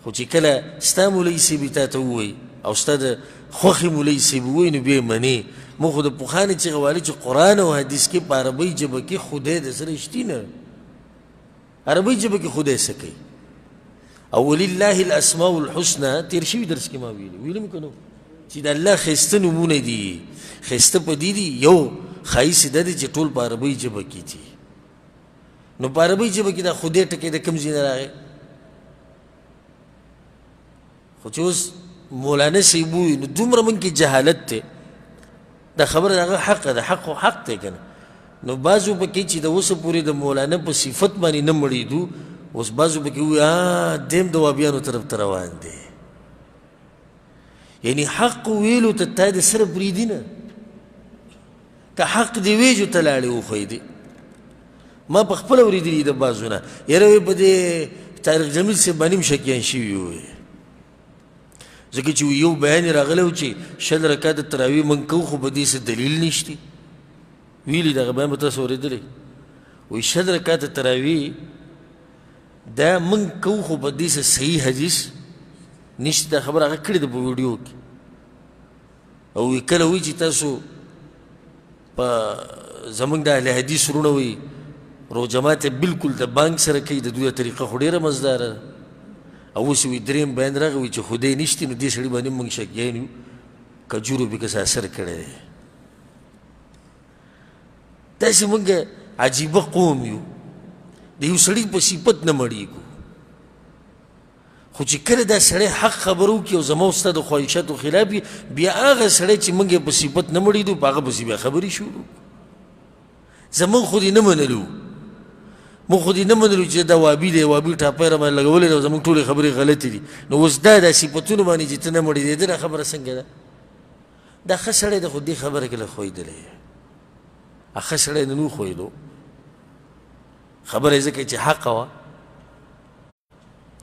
خو چې کله ستا مولوي صاحب تا ته ووایي او ستا د خوښې مولوي صاحب ووایي نو بیا یې منې. موږ خو د پخواني چغه والي چې قرآن او حدیث کې په عربۍ ژبه کې خدای د سره شتي نه، عربۍ ژبه کې خدای څه کوي. او ولله الاسماء الحسنى تیر شوي درس کې ما ویلي مې که نو چې د الله ښایسته نومونه دي. ښایسته په دې دي یو ښایست دا دی چې ټول په عربۍ ژبه کې دي. نو په عربۍ ژبه کې دا خدای ټکی د کوم ځای نه راغی؟ خو چې اوس مولانا صاحب ووایي نو دومره موږ کې جهالت دی. دا خبره د هغه حق ده، حق خو حق دی که نه. نو بعضو پکې چې د اوسه پورې د مولانا په صفت باندې نه مړېدو، اوس بعضو پکې ووایي دیم د وابیانو طرف ته روان دی. یعنی حق ویلو ته تا د سره پرېږدي نه، که حق دی ویجو ته لاړې وښیدې. ما په خپله اورېدلي د بعضو نه یاره وایي په دې طارق جمیل صاحب باندې هم شکیان شوي ووایي، ځکه چې یو بیان یې راغلی و چې 60 رکعته تراویح موږ کوو خو په دې څه دلیل نشته. ویلي دغه بیان به تاسو اورېدلی وایي 60 رکعته تراویح دا موږ کوو خو په دې څه صحیح حدیث نشته. دا خبره هغه کړې ده په ویډیو کې. او وایي کله وایي چې تاسو په زموږ د اهل حدیث وروڼه وایي روجمات یې بلکل د بانک سره کوي، د دوی طریقه خو ډېره مزداره ده. او اوس وایي درېیم بیان راغی وایي چې خدای نشته نو دې سړي باندې موږ شکیان یو، کجورو پکې څه اثر کړی دی. داسې موږ عجیبه قوم یو، د یو سړي په صفت نه مړېږو. خو چې کله دا سړی حق خبرو کړي او زما او ستا د خواهشاتو خلاف وي، بیا هغه سړی چې موږ یې په صفت نه مړېدو په هغه پسې بیا خبرې شروع. زموږ خو دې نه منلو، موږ خو دې نه منلو چې دا وابي دی، وابي ټاپی را باندې لګولی دی او زموږ ټولې خبرې غلطې دي. نو اوس دا صفتونو باندې چې ته نه مړېدې دا خبره څنګه ده؟ دا ښه سړی دی خو دې خبره کې له ښویېدلی، ښه سړی نه نو ښویېدو خبره یې ځکه چې حقه وه.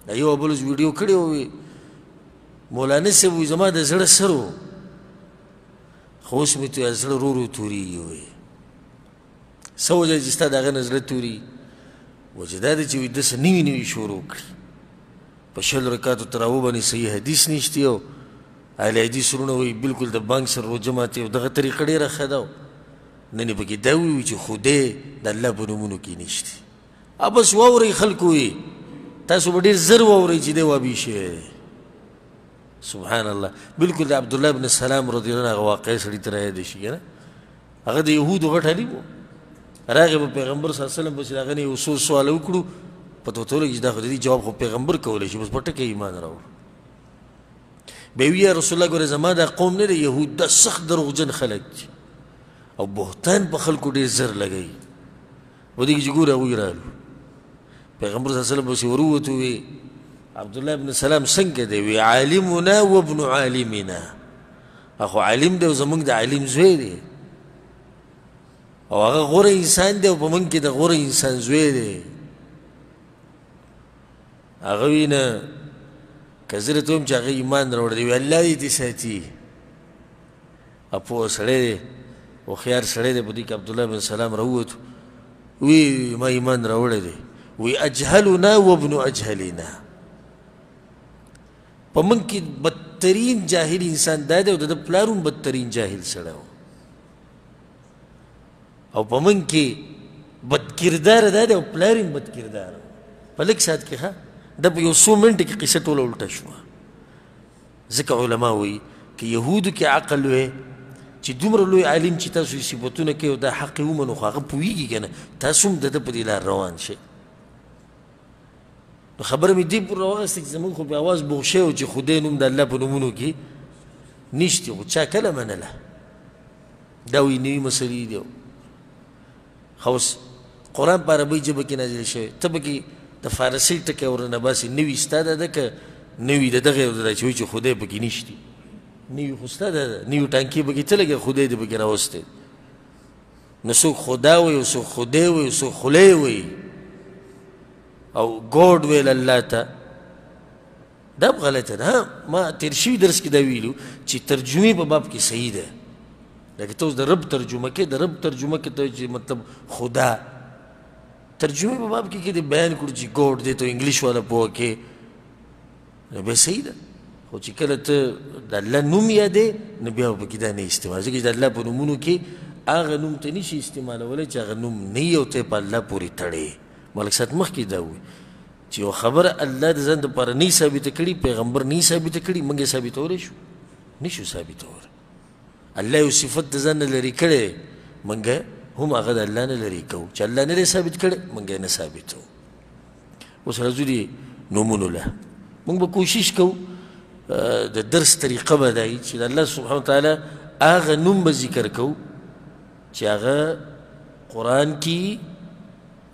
دا یو بل ویډیو کړی ووایي مولانا صاحب وایي زما د زړه سر و خو اوس مې تو زړه ورو ورو تورېږي. وایي څه وجه چې ستا د هغه نه زړه توري؟ وجه دا ده چې وایي داسې نوي نوي شروع کړي په 60 رکعاتو تراویح باندې صحیح حدیث نشته. او اهل حدیث وروڼه وایي بلکل د بانک سره روژه ماتې او دغه طریقه ډېره ښه ده. نن یې پکې دا ووایي چې خدای د الله په نومونو کې نشته. بس واورئ خلکو وایي تاسو به ډېر زر واورئ چې دی وابي شوی دی. سبحان الله. بلکل د عبدالله بن سلام رضی الله عنه هغه واقعه سړي ته رایاد شي که نه، هغه د یهودو غټ حلیم و. راغی په پیغمبر صلی الله علیه وسلم پسې د هغه نه یو څو سواله وکړو، پته ورته ولګي چې دا خو د دې جواب خو پیغمبر کولی شي، بس په ټکه ایمان راوړ. بیا ویې یا رسول الله ګوره زما دا قوم نه دی یهود، دا سخت دروغجن خلک دي او بهتان په خلکو ډېر زر لګوي. په دې کې چې ګوره هغوی رالو پیغمبر صلی الله علیه وسلم پسې ورووتو وی عبدالله بن سلام څنګه دی؟ وی عالمنا وابن عالمنا، اخو عالم دی او زموږ د عالم زوی دی او هغه غوره انسان دی او په موږ کې د غوره انسان زوی دی. هغه وی نه که زه درته ویم چې هغه ایمان راوړی دی، وی الله دې دې ساتي. پوه سړی دی، هوښیار سړی دی. په دې کې عبدالله بن سلام راووتو وی ما ایمان راوړی دی. وی اجهلنا وابن اجهلنا، په موږ کې بدترین جاهل انسان دا دی او د پلار هم بدترین جاهل سړی و، او په موږ کې بدکرداره دا دی او پلار هم بدکرداره. په لږ ساعت کې ښه دا په یو څو منټه کې قصه ټوله الټه شوه. ځکه علما وایي که یهودو کې عقل وی چې دومره لوی عالم چې تاسو یې صفتونه کوي او دا حق یې ومنو خو هغه پوهېږي که نه، تاسو هم د ده په دې لار روان شئ. نو خبره مې دې پورې راواغسته چې زموږ خو په اواز بوغ شوی و چې خدای نوم د الله په نومونو کې نشته، خو چا کله منله؟ دا وایي نوي مسلې دي. خو اوس قرآن په عربۍ ژبه کې نازل شوی، ته پکې د فارسۍ ټکی ورنه باسې نوي ستا ده که نوي د دغې ده چې وایي چې خدای پکې نشته؟ نوي خو ستا ده، نوي ټانکې پکې ته لګې خدای دې پکې راوستی. نو څوک خدا وایي او څوک خدای وایي او څوک خلی وایي او ګوډ ویل الله ته، دا هم غلطه ده. ما تیر شوي درس کې دا ویلو چې ترجمې په باب کې صحیح ده، لکه ته اوس د رب ترجمه کې، د رب ترجمه کې ته چې مطلب خدا ترجمه په باب کې د بیان کړو چې ګوډ دی ته انګلیش والا پوه کې نو بیا صحیح ده خو چې کله ته د الله نوم یادې نو بیا به پکې دا نه استعمال ځکه چې د الله په نومونو کې هغه نوم ته نشي استعمالولی چې هغه نوم نه وي او ته یې په الله پورې تړې ملک صاحب مخکې دا ووایي چې یو خبره الله د ځان دپاره نه ثابته کړي پیغمبر نه ثابته کړي موږ یې ثابتولی شو نشو ثابتولی الله یو صفت د ځان نه لرې کړی موږ هم هغه د الله نه لرې کوو چې الله نه دی ثابت کړی موږ یې نه ثابتوو اوس راځو دې نومونو له موږ به کوشش کوو د درس طریقه به دا وي چې د الله سبحانه وتعالی هغه نوم به ذکر کوو چې هغه قرآن کې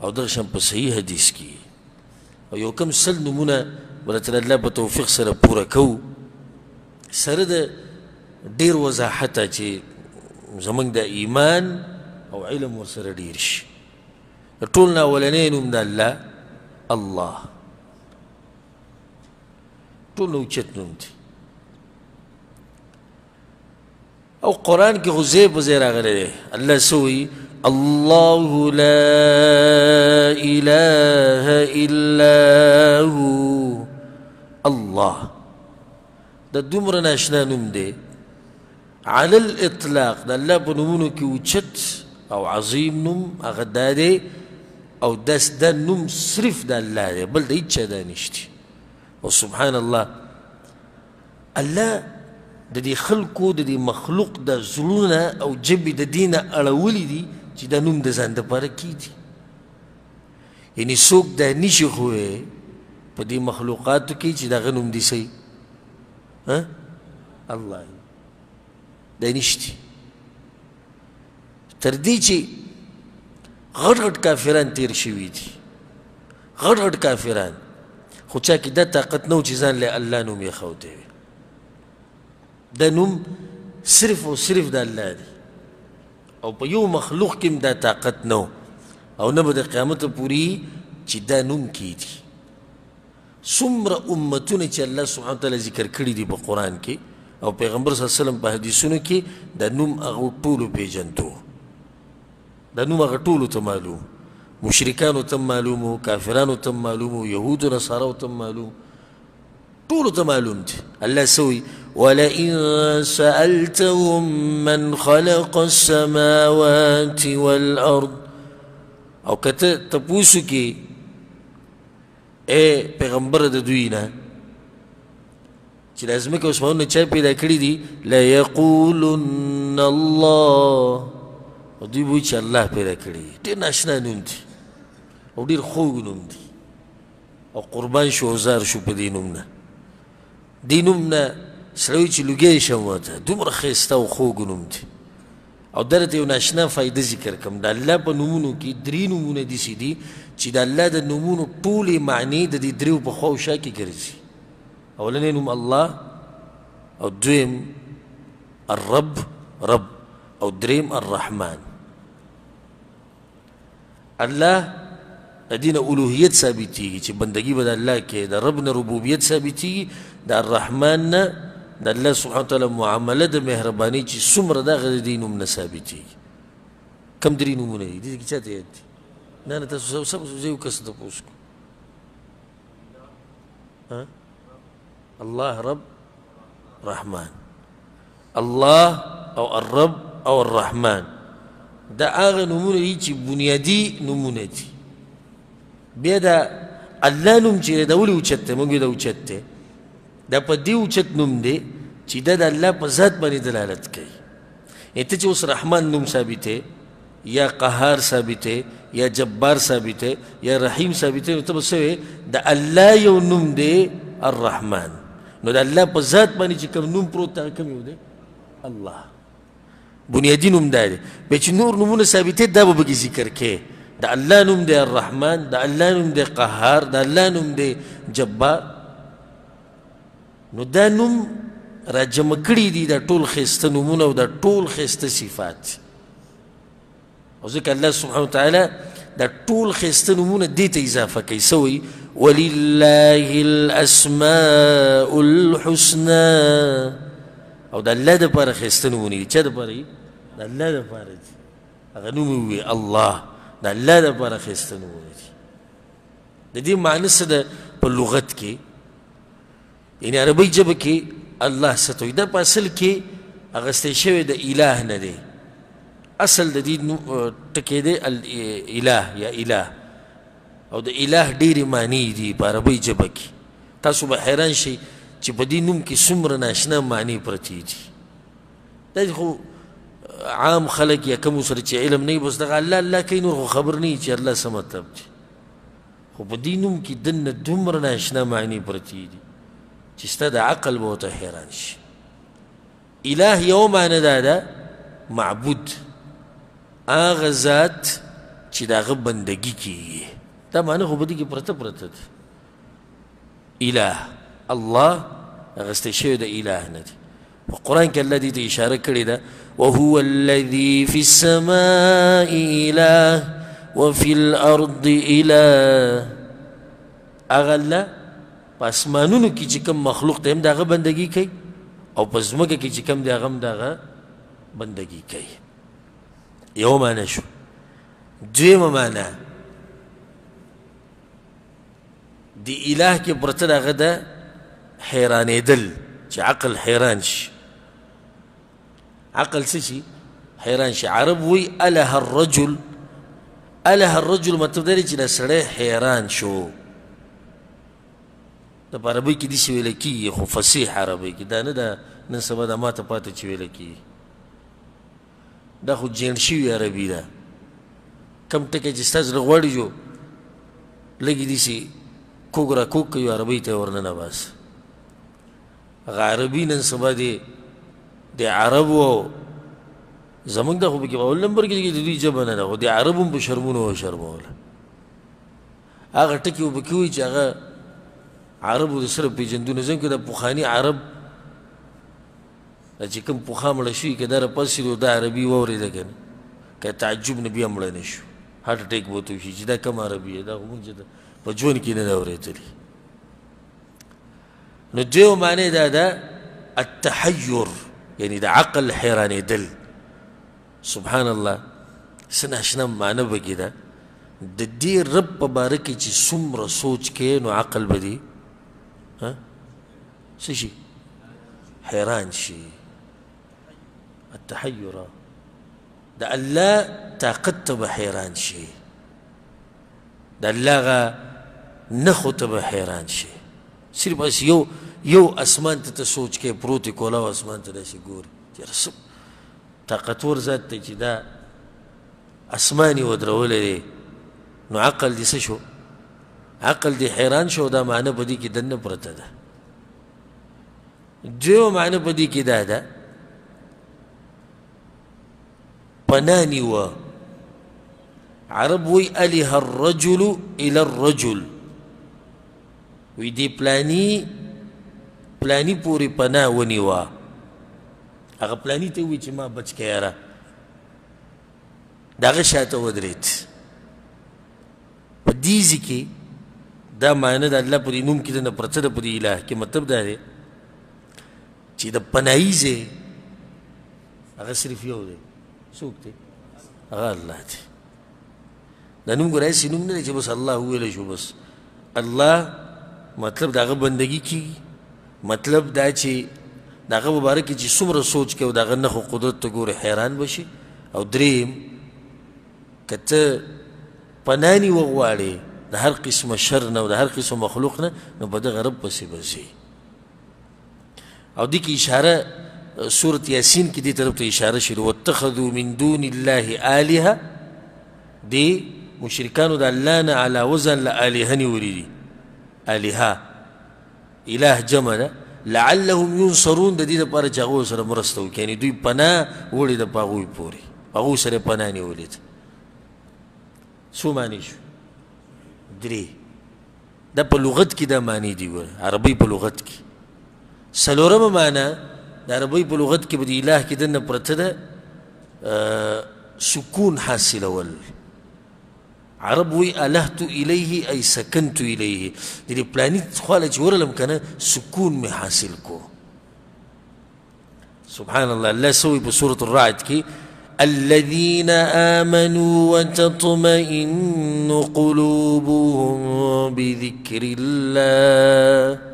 او دغه شان په صحیح حدیث کې او یو کم سل نومونه به د الله په توفیق سره پوره کوو سره د ډېر وضاحته چې زموږ د ایمان او علم ورسره ډېر شي د ټول نه اولنی نوم د الله الله ټول نه اوچت نوم دی او قرآن کې خو ځای په ځای راغلی دی الله څه وایي الله لا اله الا هو الله دا دومره ناشنا نوم دی على الاطلاق د الله په نومونو کې اوچت او عظیم نوم هغه دا دی او دا نوم صرف د الله دی بل د هیڅ چا دا نشته او سبحان الله الله د دې خلکو د دې مخلوق د زړونه او جبې د دې نه اړولي دي چې دا نوم د ځان دپاره کېږي یعنې څوک دا نشي خوی په دې مخلوقاتو کې چې دغه نوم دي صحیح الله دا نشته تر دې چې غټ غټ کافران تیر شوي دي غټ غټ کافران خو چا کې دا طاقت نه و چې ځان له الله نوم یې ښودی وي دا نوم صرف او صرف د الله دی او په یو مخلوق کې دا طاقت نه و او نه به د قیامته پورې چې دا نوم کېږي څومره امتونه چې الله سبحانه وتعالی ذکر کړي دي په قرآن کې او پیغمبر صلی الله علیه وسلم په حدیثونو کې دا نوم هغه ټولو پېژندو دا نوم هغه ټولو ته معلوم مشرکانو ته معلوم و کافرانو ته معلوم و یهودو نصاراو ته معلوم ټولو ته معلوم دي الله سوي ولئن سألتهم من خلق السماوات والأرض او کته تپوسو کې اے پیغمبر د دوی نه چې د ځمکې او اسمانونه چا پیدا کړي دي لیقولن الله او دوی به وایي چې الله پیدا کړي ډېر ناشنا نوم دی او ډېر خوږ نوم دی او قربان شو او زار شو په دې نوم نه دې نوم نه سړی وایي چې لوګی شم ورته دومره ښایسته او خوږ نوم دی او درته یو ناشنا فایده ذکر کړم د الله په نومونو کې درې نومونه داسې دي چې د الله د نومونو ټولې معنی د دې دریو په خوا او شا کې ګرځي اولنی نوم الله او دویم الرب رب او دریم الرحمن الله د دې نه الوهیت ثابتېږي چې بندګي به د الله کې د رب نه ربوبیت ثابتېږي د الرحمن نه د الله سبحانه وتعالی معامله د مهربانۍ چې څومره دغه د دې نوم نه ثابتېږي کم درې نومونه دي دې کې چا ته یاد دي نه نه تاسو سب زه یو کس ته پوښ کوم الله رب رحمان الله او الرب او الرحمن دا هغه نومونه دي چې بنیادي نومونه دي بیا دا الله نوم چې دا ولې اوچت دی موږ دا اوچت دی دا په دې اوچت نوم دی چې دا د الله په ذات باندې دلالت کوي ته چې اوس رحمان نوم ثابت دی یا قهار ثابت دی یا جبار ثابت دی یا رحیم ثابت دی نو ته به څه وایې د الله یو نوم دی الرحمن نو د الله په ذات باندې چې کوم نوم پروت دی هغه کوم یو دی الله بنیادي نوم دا دی بیا چې نور نومونه ثابت دی دا به پکې ذکر کوې د الله نوم دی الرحمن د الله نوم دی قهار د الله نوم دی جبار نو دا نوم را جمع کړي دي دا ټول ښایسته نومونه او دا ټول ښایسته صفات او ځکه الله سبحانه وتعالی دا ټول ښایسته نومونه دې ته اضافه کوي څه وایي ولله الاسماء الحسنى او د الله دپاره ښایسته نومونه دي چا دپاره دي د الله دپاره دي هغه نوم یې ووایي الله د الله دپاره ښایسته نومونه دي. د دې معنی څه ده په لغت کې؟ یعنې عربۍ ژبه کې الله څه ته وایي؟ دا په اصل کې اخیستی شوی د اله نه دی. اصل د دې ټکی دی الاله یا اله، او د اله ډېرې معنی دي په عربۍ ژبه کې. تاسو به حیران شئ چې په دې نوم کې څومره ناشنا معنی پرتې دي. دا خو عام خلک یا کوم سره چې علم نه وي بس دغه الله الله کوي، نور خو خبر نه وي چې الله څه مطلب دی. خو په دې نوم کې دننه دومره ناشنا معنی پرتې دي چې ستا د عقل به ورته حیران شي. اله یو معنی دا ده معبود، هغه ذات چې د هغه بندګي کېږي. دا معنی خو په دې کې پرته ده. اله الله اخیستی شوی د اله نه دی. په قرآن کې الله دې ته اشاره کړې ده وهو الذي في السماء اله وفي الارض اله. هغه الله په اسمانونو کې چې کوم مخلوق دی هم د هغه بندګي کوي، او په ځمکه کې چې کوم دی هغه هم د هغه بندګي کوي. یو معنی شو. دویمه معنی د اله کې پرته د هغه ده حیرانېدل، چې عقل حیران شي. عقل څه شي؟ حیران شي. عرب وی اله الرجل، اله الرجل مطلب دا دی چې دا سړی حیران شو. دا په عربۍ کې داسې ویله کېږي، خو فصیح عربۍ کې دا نه ده نن سبا دا ماته پاته چې ویله کېږي. دا خو جین شوي عربي ده. کم ټکی چې ستا زړه غواړي جو لږ یې داسې کوږ را کوږ کوي، عربۍ ته یې ورننه باسه. هغه عربي نن سبا د عربو زمونږ دا خو پکې په اول نمبر کې د دوی ژبه نه ده، خو د عربو هم په شرمونو وشرموله. هغه ټکي به پکې وایي چې هغه عربو د سره پېژندونه. ځکه د پخواني عرب دا چې کوم پخوا مړه شوي که دا راپاڅېدو دا عربي واورېده که نه، که تعجب نه بیا مړه نه شو، هارټ اټیک به ورته وشي چې دا کوم عربي دی، دا خو مونږ په ژوند کې نه ده اورېدلي. نو دویمه معنی دا ده التحیر، یعنی د عقل حیرانېدل. سبحان الله څه ناشنا معنی پکې ده. د دې رب په باره کې چې څومره سوچ کې نو عقل به دې څه شي؟ حیران شي. التحیر د الله طاقت ته به حیران شي، د الله هغه نښو ته به حیران شي. صرف بس یو اسمان ته سوچ کې پروت دی، کولاو اسمان ته داسې ګوري چې رسم طاقتور ذات دی چې دا اسمان یې ودرولی دی. نو عقل دې څه شو؟ عقل دې حیران شو. دا معنی په دې کې دننه پرته ده. دویمه معنی په دې کې دا ده پناه نیوه. عرب وی اله الرجل الى الرجل، وی دی پلانی پوری پناه ونیوه. هغه پلانی ته وی چې ما بچ که یاره، د هغه شاته ودرېد. په دې ځای کې دا معنی د الله په دې نوم کې دنه پرته ده. په دې اله کې مطلب دا دی چې د پناهي ځای هغه صرف یو دی. څوک دی؟ هغه الله دی. دا نوم ګوره هسې نوم نه دی چې بس الله وویلی شو بس. الله مطلب د هغه بندګي کېږي. مطلب دا چې د هغه په باره کې چې څومره سوچ کوي او د هغه نښو قدرت ته ګورې حیران به شي. او دریم که ته پناه نې وغواړې د هر قسمه شر نه او د هر قسم مخلوق نه، نو په دغه رب پسې به ځې. او دې کې اشاره سورة یاسین کې دې طرف ته اشاره شوې واتخذوا من دون الله آلهة. دې مشرکانو د الله نه علی وزن له آلهه نیولي دي. آلهه اله جمع ده. لعلهم ينصرون، د دې دپاره چې هغوی سره مرسته وکړي، یعنې دوی پناه وړې ده په هغوی پورې، هغوی سره یې پناه نیولې ده. څو معنی شو؟ درې. دا په لغت کې دا معنی دي. ګوره عربۍ په لغت کې. څلورمه معنی د عربۍ په لغت کې به د اله کې دننه پرته ده سکون حاصلول. عرب وی الهت الیه ای سکنت الیه. د دې پلاني خواله چې ورلم که نه سکون مې حاصل کو. سبحان الله. الله سوی په سورة الرعد کې الذين آمنوا وتطمئن قلوبهم بذكر الله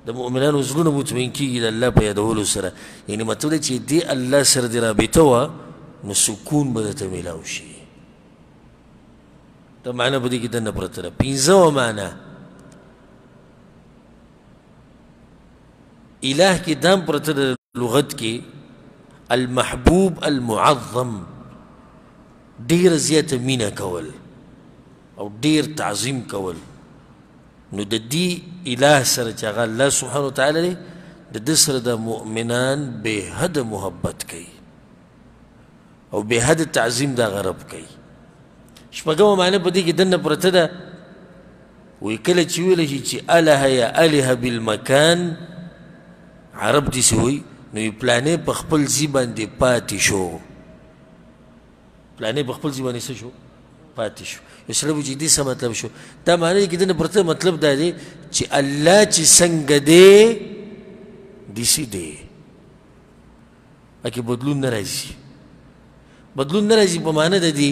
د مؤمنانو زړونه مطمئن کېږي د الله په یادولو سره یعنی مطلب دی چې دې الله سره دې رابطه وه نو سکون به درته میلاو شي دا معنی په دې کې دننه پرته ده پنځمه معنی اله کې دام پرته ده لغت کې المحبوب المعظم ډېر زیاته مینه کول او ډېر تعظیم کول نو د دې اله سره چې هغه الله سبحانه وتعالی دی د ده سره د مؤمنان بې حده محبت کوي او بې حده تعظیم د هغه رب کوي شپږمه معنی په دې کې دننه پرته ده وایي کله چې ویلی شي چې اله یا اله بالمکان عرب داسې وایي نو یې پلانې په خپل ځي باندې پاتې شو پلانې په خپل ځي باندې څه شو پاتې شو یو سړی به چې دې څه مطلب شو دا معنی کې دنه پرته مطلب دا دی چې الله چې څنګه دی داسې دی پکې بدلون نه راځي بدلون نه راځي په معنی د دې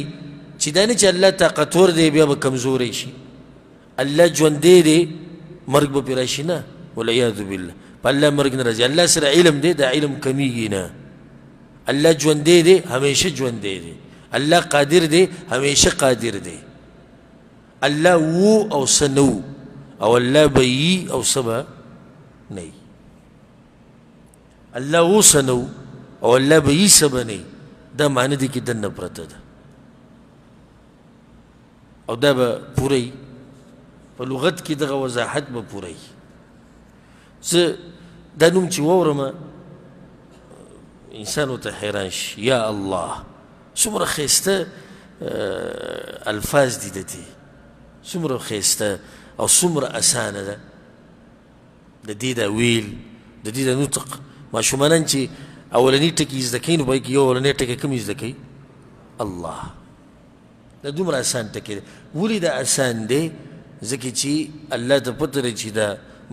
چې دا نه چې الله طاقتور دی بیا به کمزوری شي الله ژوندی دی مرګ به پرې راشي نه والعیاذ بالله په الله مرګ نه راځي الله سره علم دی دا علم کمیږي نه الله ژوندی دی همیشه ژوندی دی الله قادر دی همیشه قادر دی الله وو او سنو او الله به یي او څه به نه یي الله وو سنو او الله به یي څه به نه یي دا معنی دی کې دننه پرته ده او دا به پوره یي په لغت کې دغه وضاحت به پوره یي زه دا نوم چې واورم انسان ورته حیران شي یا الله څومره ښایسته الفاظ دي د دې څومره ښایسته او څومره اسانه ده د دې دا ویل د دې دا نطق ماشومانان چې اولني ټکي زده کوي نو په کې یو اولنی ټکی کوم زده کوي الله دا دومره اسان ټکی دی ولې دا اسان دی ځکه چې الله ته پته دی چې دا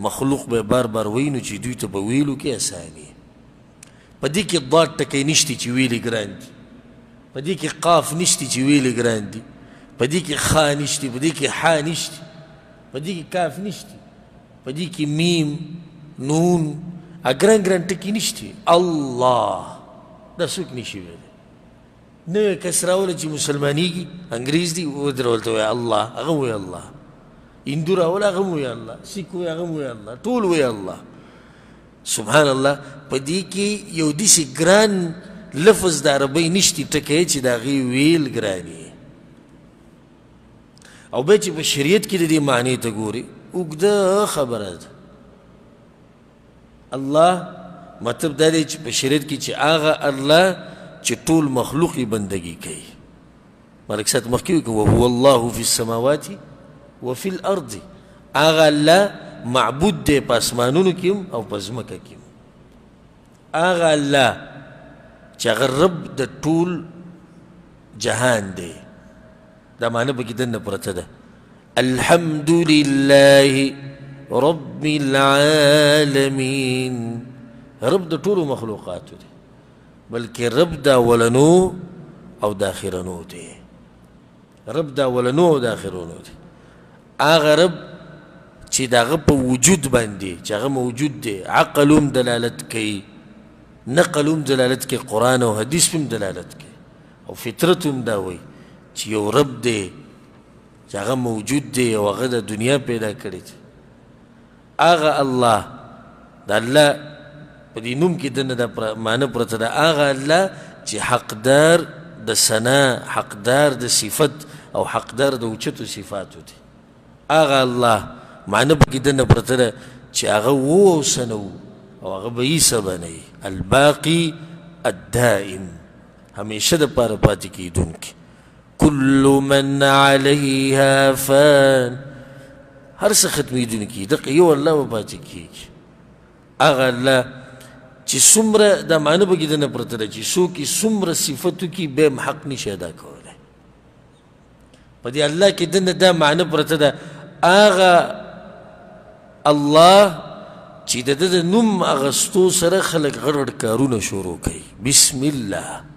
مخلوق به بار بار وایي نو چې دوی ته به ویلو کې اساني په دې کې ضاد ټکی نشته چې ویلې ګران دي په دې کې قاف نشته چې ویلې ګران دي په دې کې خا نشته په دې کې حا نشته په دې کې کاف نشته په دې کې میم نون ګران ګران ټکي نشته الله دا څوک نشي ویلی نوی کس راوله چې مسلمانېږي انګریز دي ودرولته وایي الله هغه وایي الله هندو راوله هغه هم وایي الله سیک وایي هغه هم وایي الله ټول وایي الله سبحان الله په دې کې یو داسې ګران لفظ د عربۍ نشته ټکی چې د هغې ویل ګران یي او بیا چې په شریعت کې د دې معنی ته ګورې اوږده خبره ده الله مطلب دا دی چې په شریعت کې چې هغه الله چې ټول مخلوق یې بندګي کوي ملک صاحب مخکې وایي وهو الله فی السماوات وفي الارض هغه الله معبود دی په اسمانونو کې هم او په ځمکه کې هم هغه الله چې هغه رب د ټول جهان دی دا معنی پکې دننه پرته ده الحمد لله رب العالمین رب د ټولو مخلوقاتو دی بلکې رب د اولنو او د آخرنو دی رب د اولنو او د آخرنو دی هغه رب چې د هغه په وجود باندې چې هغه موجود دی عقل هم دلالت کوي نقل هم دلالت کوي قرآن او حدیث هم دلالت کوي او فطرت هم دا وایي چې یو رب دی چې هغه موجود دی او هغه د دنیا پیدا کړې دی هغه الله د الله په دې نوم کې دننه دا معنی پرته ده هغه الله چې حقدار د ثنا حقدار د صفت او حقدار د اوچتو صفاتو دی هغه الله معنی پکې دننه پرته ده چې هغه و او سنو او هغه به یې څه به نه وي الباقي الدائم همیشه دپاره پاتې کېدونکی كل من عليها فان هر څه ختمېدونکي دغه یو الله به پاتې کېږي هغه الله چې څومره دا معنی به کې دنه پرته ده چې څوک یې څومره صفت وکړي بیا هم حق نشي ادا کولی په دې الله کې دنه دا معنی پرته ده هغه الله چې د ده د نوم اخیستو سره خلک غټ غټ کارونه شروع کوي بسم الله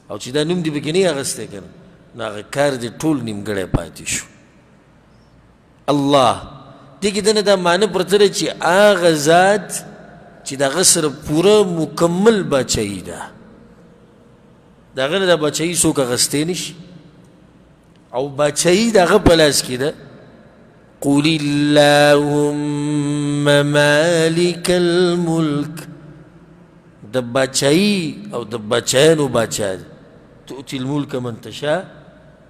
او چې دا نوم دې پکې نه اخیستی که نه نو هغه کار دې ټول نیمګړی پاتې شو. الله دې کې دنه دا معنی پرته ده چې هغه ذات چې د هغه سره پوره مکمل بادشاهي ده، د هغه نه دا بادشاهي څوک اخیستی نه شي او بادشاهي د هغه په لاس کې ده. قل اللهم مالک الملک، د بادشاهي او د بادشاهانو بادشاه ده. تؤتي الملک من تشاء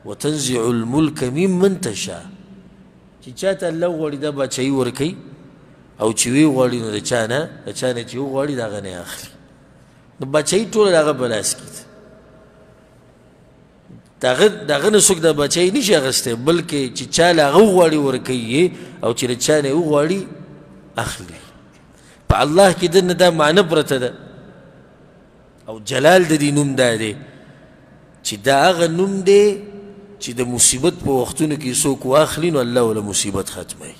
وتنزع الملک ممن تشاء، چې چاته الله غواړي دا بادشاهي ورکوي او چې وی غواړي نو د چا نه چې وغواړي د هغه نه اخلي. نو بادشاهي ټوله د هغه په لاس کې ده، د هغه نه څوک دا بادشاهي نشي اخیستی، بلکې چې چا له هغه وغواړي ورکوي او چې د چا نه وغواړي اخلي. په الله کې دنه دا معنی پرته ده او جلال د دې نوم دا دی چې دا هغه نوم دی چې د مصیبت په وختونو کې څوک واخلي نو الله ولا مصیبت ختموي.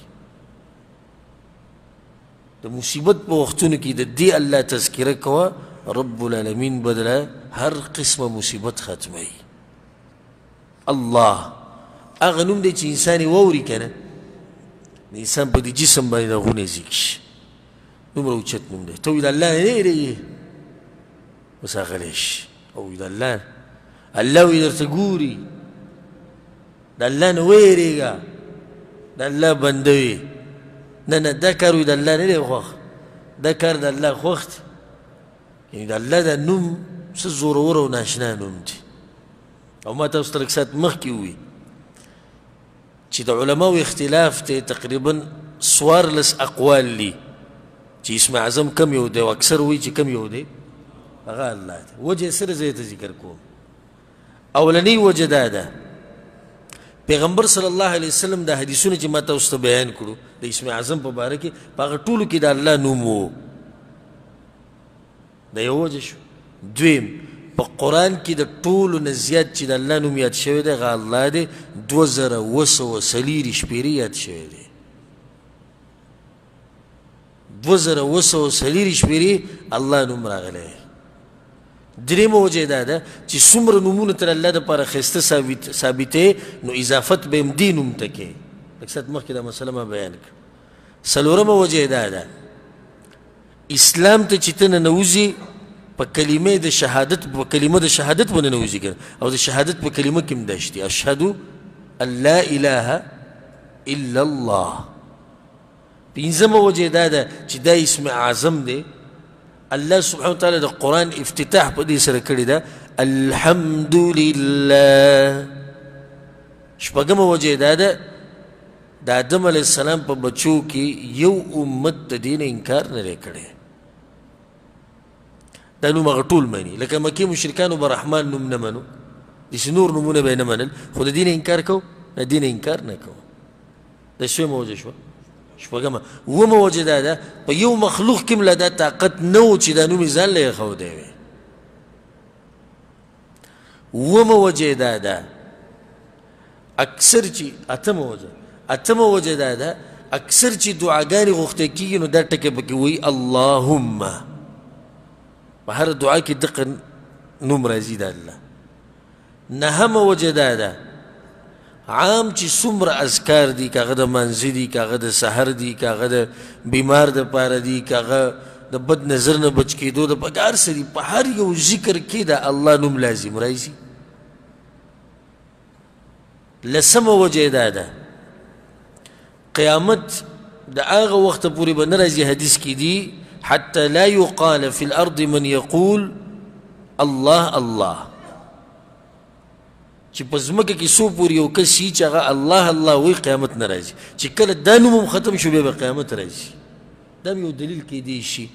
د مصیبت په وختونو کې د دې الله تذکره کوه، رب العالمین بدله هر قسمه مصیبت ختموي. الله هغه نوم دی چې انسان یې واوري که نه د انسان په دې جسم باندې د غونې ځیږ شي. دومره اوچت نوم دی. ته وایي د الله نه نه یېرېږې اوس غلی شي او وایي د الله الله وایي درته ګوري، د الله نه ویېرېږه، د الله بنده وي. نه نه دا کار وایي د الله نه دی خوښ، دا کار د الله خوښ دی. یعنې د الله دا نوم څه زورور او ناشنا نوم دی. او ما تاسو ته لږ ساعت مخکې ووي چې د علماو اختلاف دی تقریبا 14 اقوال دي چې اسم اعظم کم یو دی او اکثر وایي چې کم یو دی هغه الله دی. وجه سره زه یې ته ذکر کوم. اولنی وجه دا ده پیغمبر صلی الله علیه وسلم دا حدیثونه چې ما تاسو ته بیان کړو د اسم اعظم په باره کې په هغه ټولو کې د الله نوم و. دا یو وجه شو. دویم په قرآن کې د ټولو نه زیات چې د الله نوم یاد شوی دی هغه الله دی 2240 یاد شوی دی. 2240 الله نوم راغلی. درېمه وجه دا ده چې څومره نومونه تر الله دپاره ښایسته ثابتې نو اضافت به هم دې نوم ته کوې. لږ ساعت مخکې دا مسله ما بیان کړه. څلورمه وجه دا ده اسلام ته چې ته ننوځي په کلمه د شهادت باندې ننوځي که او د شهادت په کلمه کې هم دا شته اشهد ان لا اله الا الله. پنځمه وجه دا ده چې دا اسم اعظم دی. الله سبحانه وتعالى د قرآن افتتاح په دې سره کړی ده الحمدلله. شپږمه وجه دا ده د آدم علیه السلام په بچو کې یو امت د دې نه انکار نه دی کړی. دا نوم هغه ټول مني. لکه مکې مشرکانو به رحمان نوم نه منو، داسې نور نومونه به یې نه منل، خو د دې نه انکار کوو د دې نه انکار نه کوو. دا شویمه وجه شوه. شپږمه. اوومه وجه دا ده په یو مخلوق کې هم له دا طاقت نه و چې دا نوم یې ځان له یې ښودی وي. اوومه وجه دا ده اکثر چې اتمه وجه دا ده اکثر چې دعاګانې غوښتې کېږي نو دا ټکی پکې وایي اللهم. په هر دعا کې دقه نوم راځي د الله. نهمه وجه دا ده عام چې څومره اذکار دي که هغه د مانځه دي که هغه د سحر دي که هغه د بیمار دپاره دي که هغه د بد نظر نه بچ کېدو دپاره هر څه دي په هر یو ذکر کې د الله نوم لازم راځي. لسمه وجه دا ده قیامت د هغه وخته پورې به نه راځي حدیث کې دي حتى لا يقال في الأرض من يقول الله الله. چې په ځمکه کې څو پورې یو کس شي چې هغه الله الله وایي قیامت نه راځي. چې کله دا نوم هم ختم شو بیا به قیامت راځي. دا یو دلیل کیدی شي.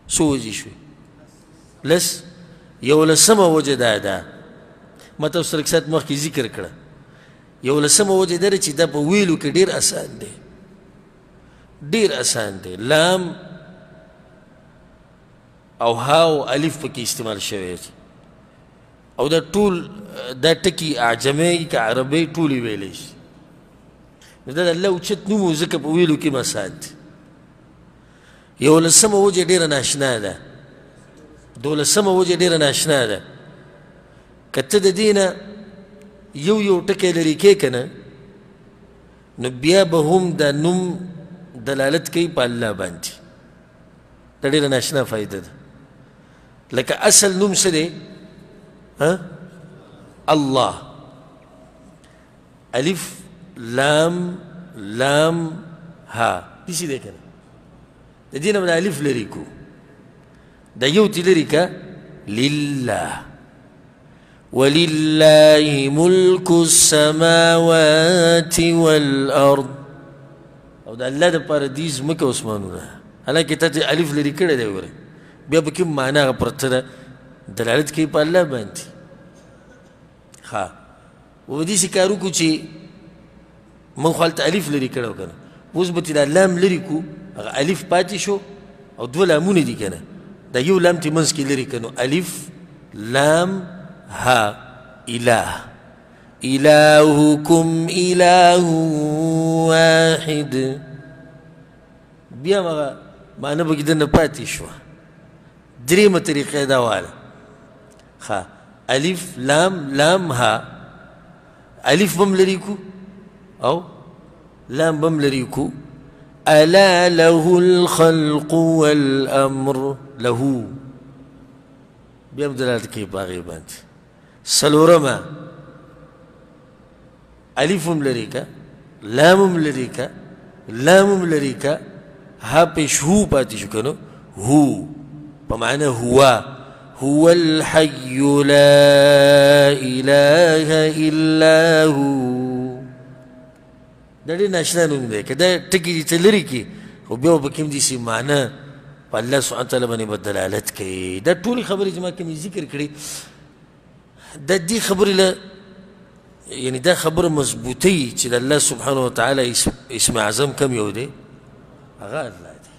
څو وجې شوې؟ لس. یو لسمه وجه دا ده ما تاسو سره لږ ساعت مخکې ذکر کړه. یو لسمه وجه دا ده چې دا په ویلو کې ډېر اسان دی، ډېر اسان دی. لام او ها او الف پکې استعمال شوی دی او دا ټول دا ټکي اعجمي که عربي ټولې ویلی شي. نو دا د الله اوچت نوم و ځکه په ویلو کې مساد دی. یو لسمه وجه ډېره ناشنا ده. دولسمه وجه ډېره ناشنا ده کته د دې نه یو یو ټکی لرې کې که نه نو بیا به هم دا نوم دلالت کوي په الله باندې دا ډېره ناشنا فایده ده لکه اصل نوم څه دی الله الف لام لام ها داسې دی که نه د دې نه به الف لرې کړو دا یو تې لرې که لله ولله ملك السماوات والأرض او دا الله دپاره دي ځمکه اسمانونه حالانکې تا ته الف لرې کړی دی وګوره بیا به کوم معنا هغه پرته ده دلالت کوي په الله باندې ښه و به داسې کار وکړو چې موږ خو هلته الف لرې کړی و که نه اوس به چې دا لام لرې کړو هغه الف پاتې شو او دوه لامونه دي که نه دا یو لام چې منځ کې لرې که نو الف لام ها إله إلهكم إله واحد بیا مغه معنی به کې دننه پاتې شوه درېیمه طریقه دا واله ښه الف لام لام ها الف به هم لرې کړو او لام به هم لرې کړو ألا له الخلق والأمر له بیا هم دلالت کوي په هغې باندې څلورمه الف هم لرې که لام هم لرې که لام هم لرې که ها پیش هو پاتې شو که نو هو په معنی هو الحي لا إله إلا هو دا ډېر ناشنا نوم دی که دا ټکي دې ته لرې کړي خو بیا به کوم داسې معنی په الله سبحانه تعالی باندې به دلالت کوي دا ټولې خبرې چې ما کومې ذکر کړي دا دې خبرې له یعنې دا خبره مضبوطوي چې د الله سبحانه وتعالی اسم اعظم کم یو دی هغه الله دی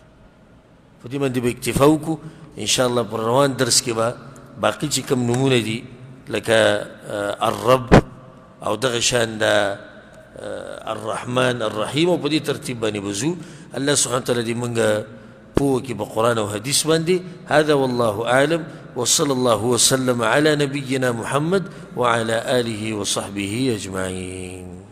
په دې باندې به اکتفا وکړو انشاءالله پر روان درس کې به باقي چې کوم نومونه دي لکه الرب او دغه شان د الرحمن الرحیم او په دې ترتیب باندې به ځو الله سبحانه وتعالی دې موږ پوه کړي په قرآن او حدیث باندې هذا والله أعلم وصلى الله وسلم على نبينا محمد وعلى آله وصحبه أجمعين.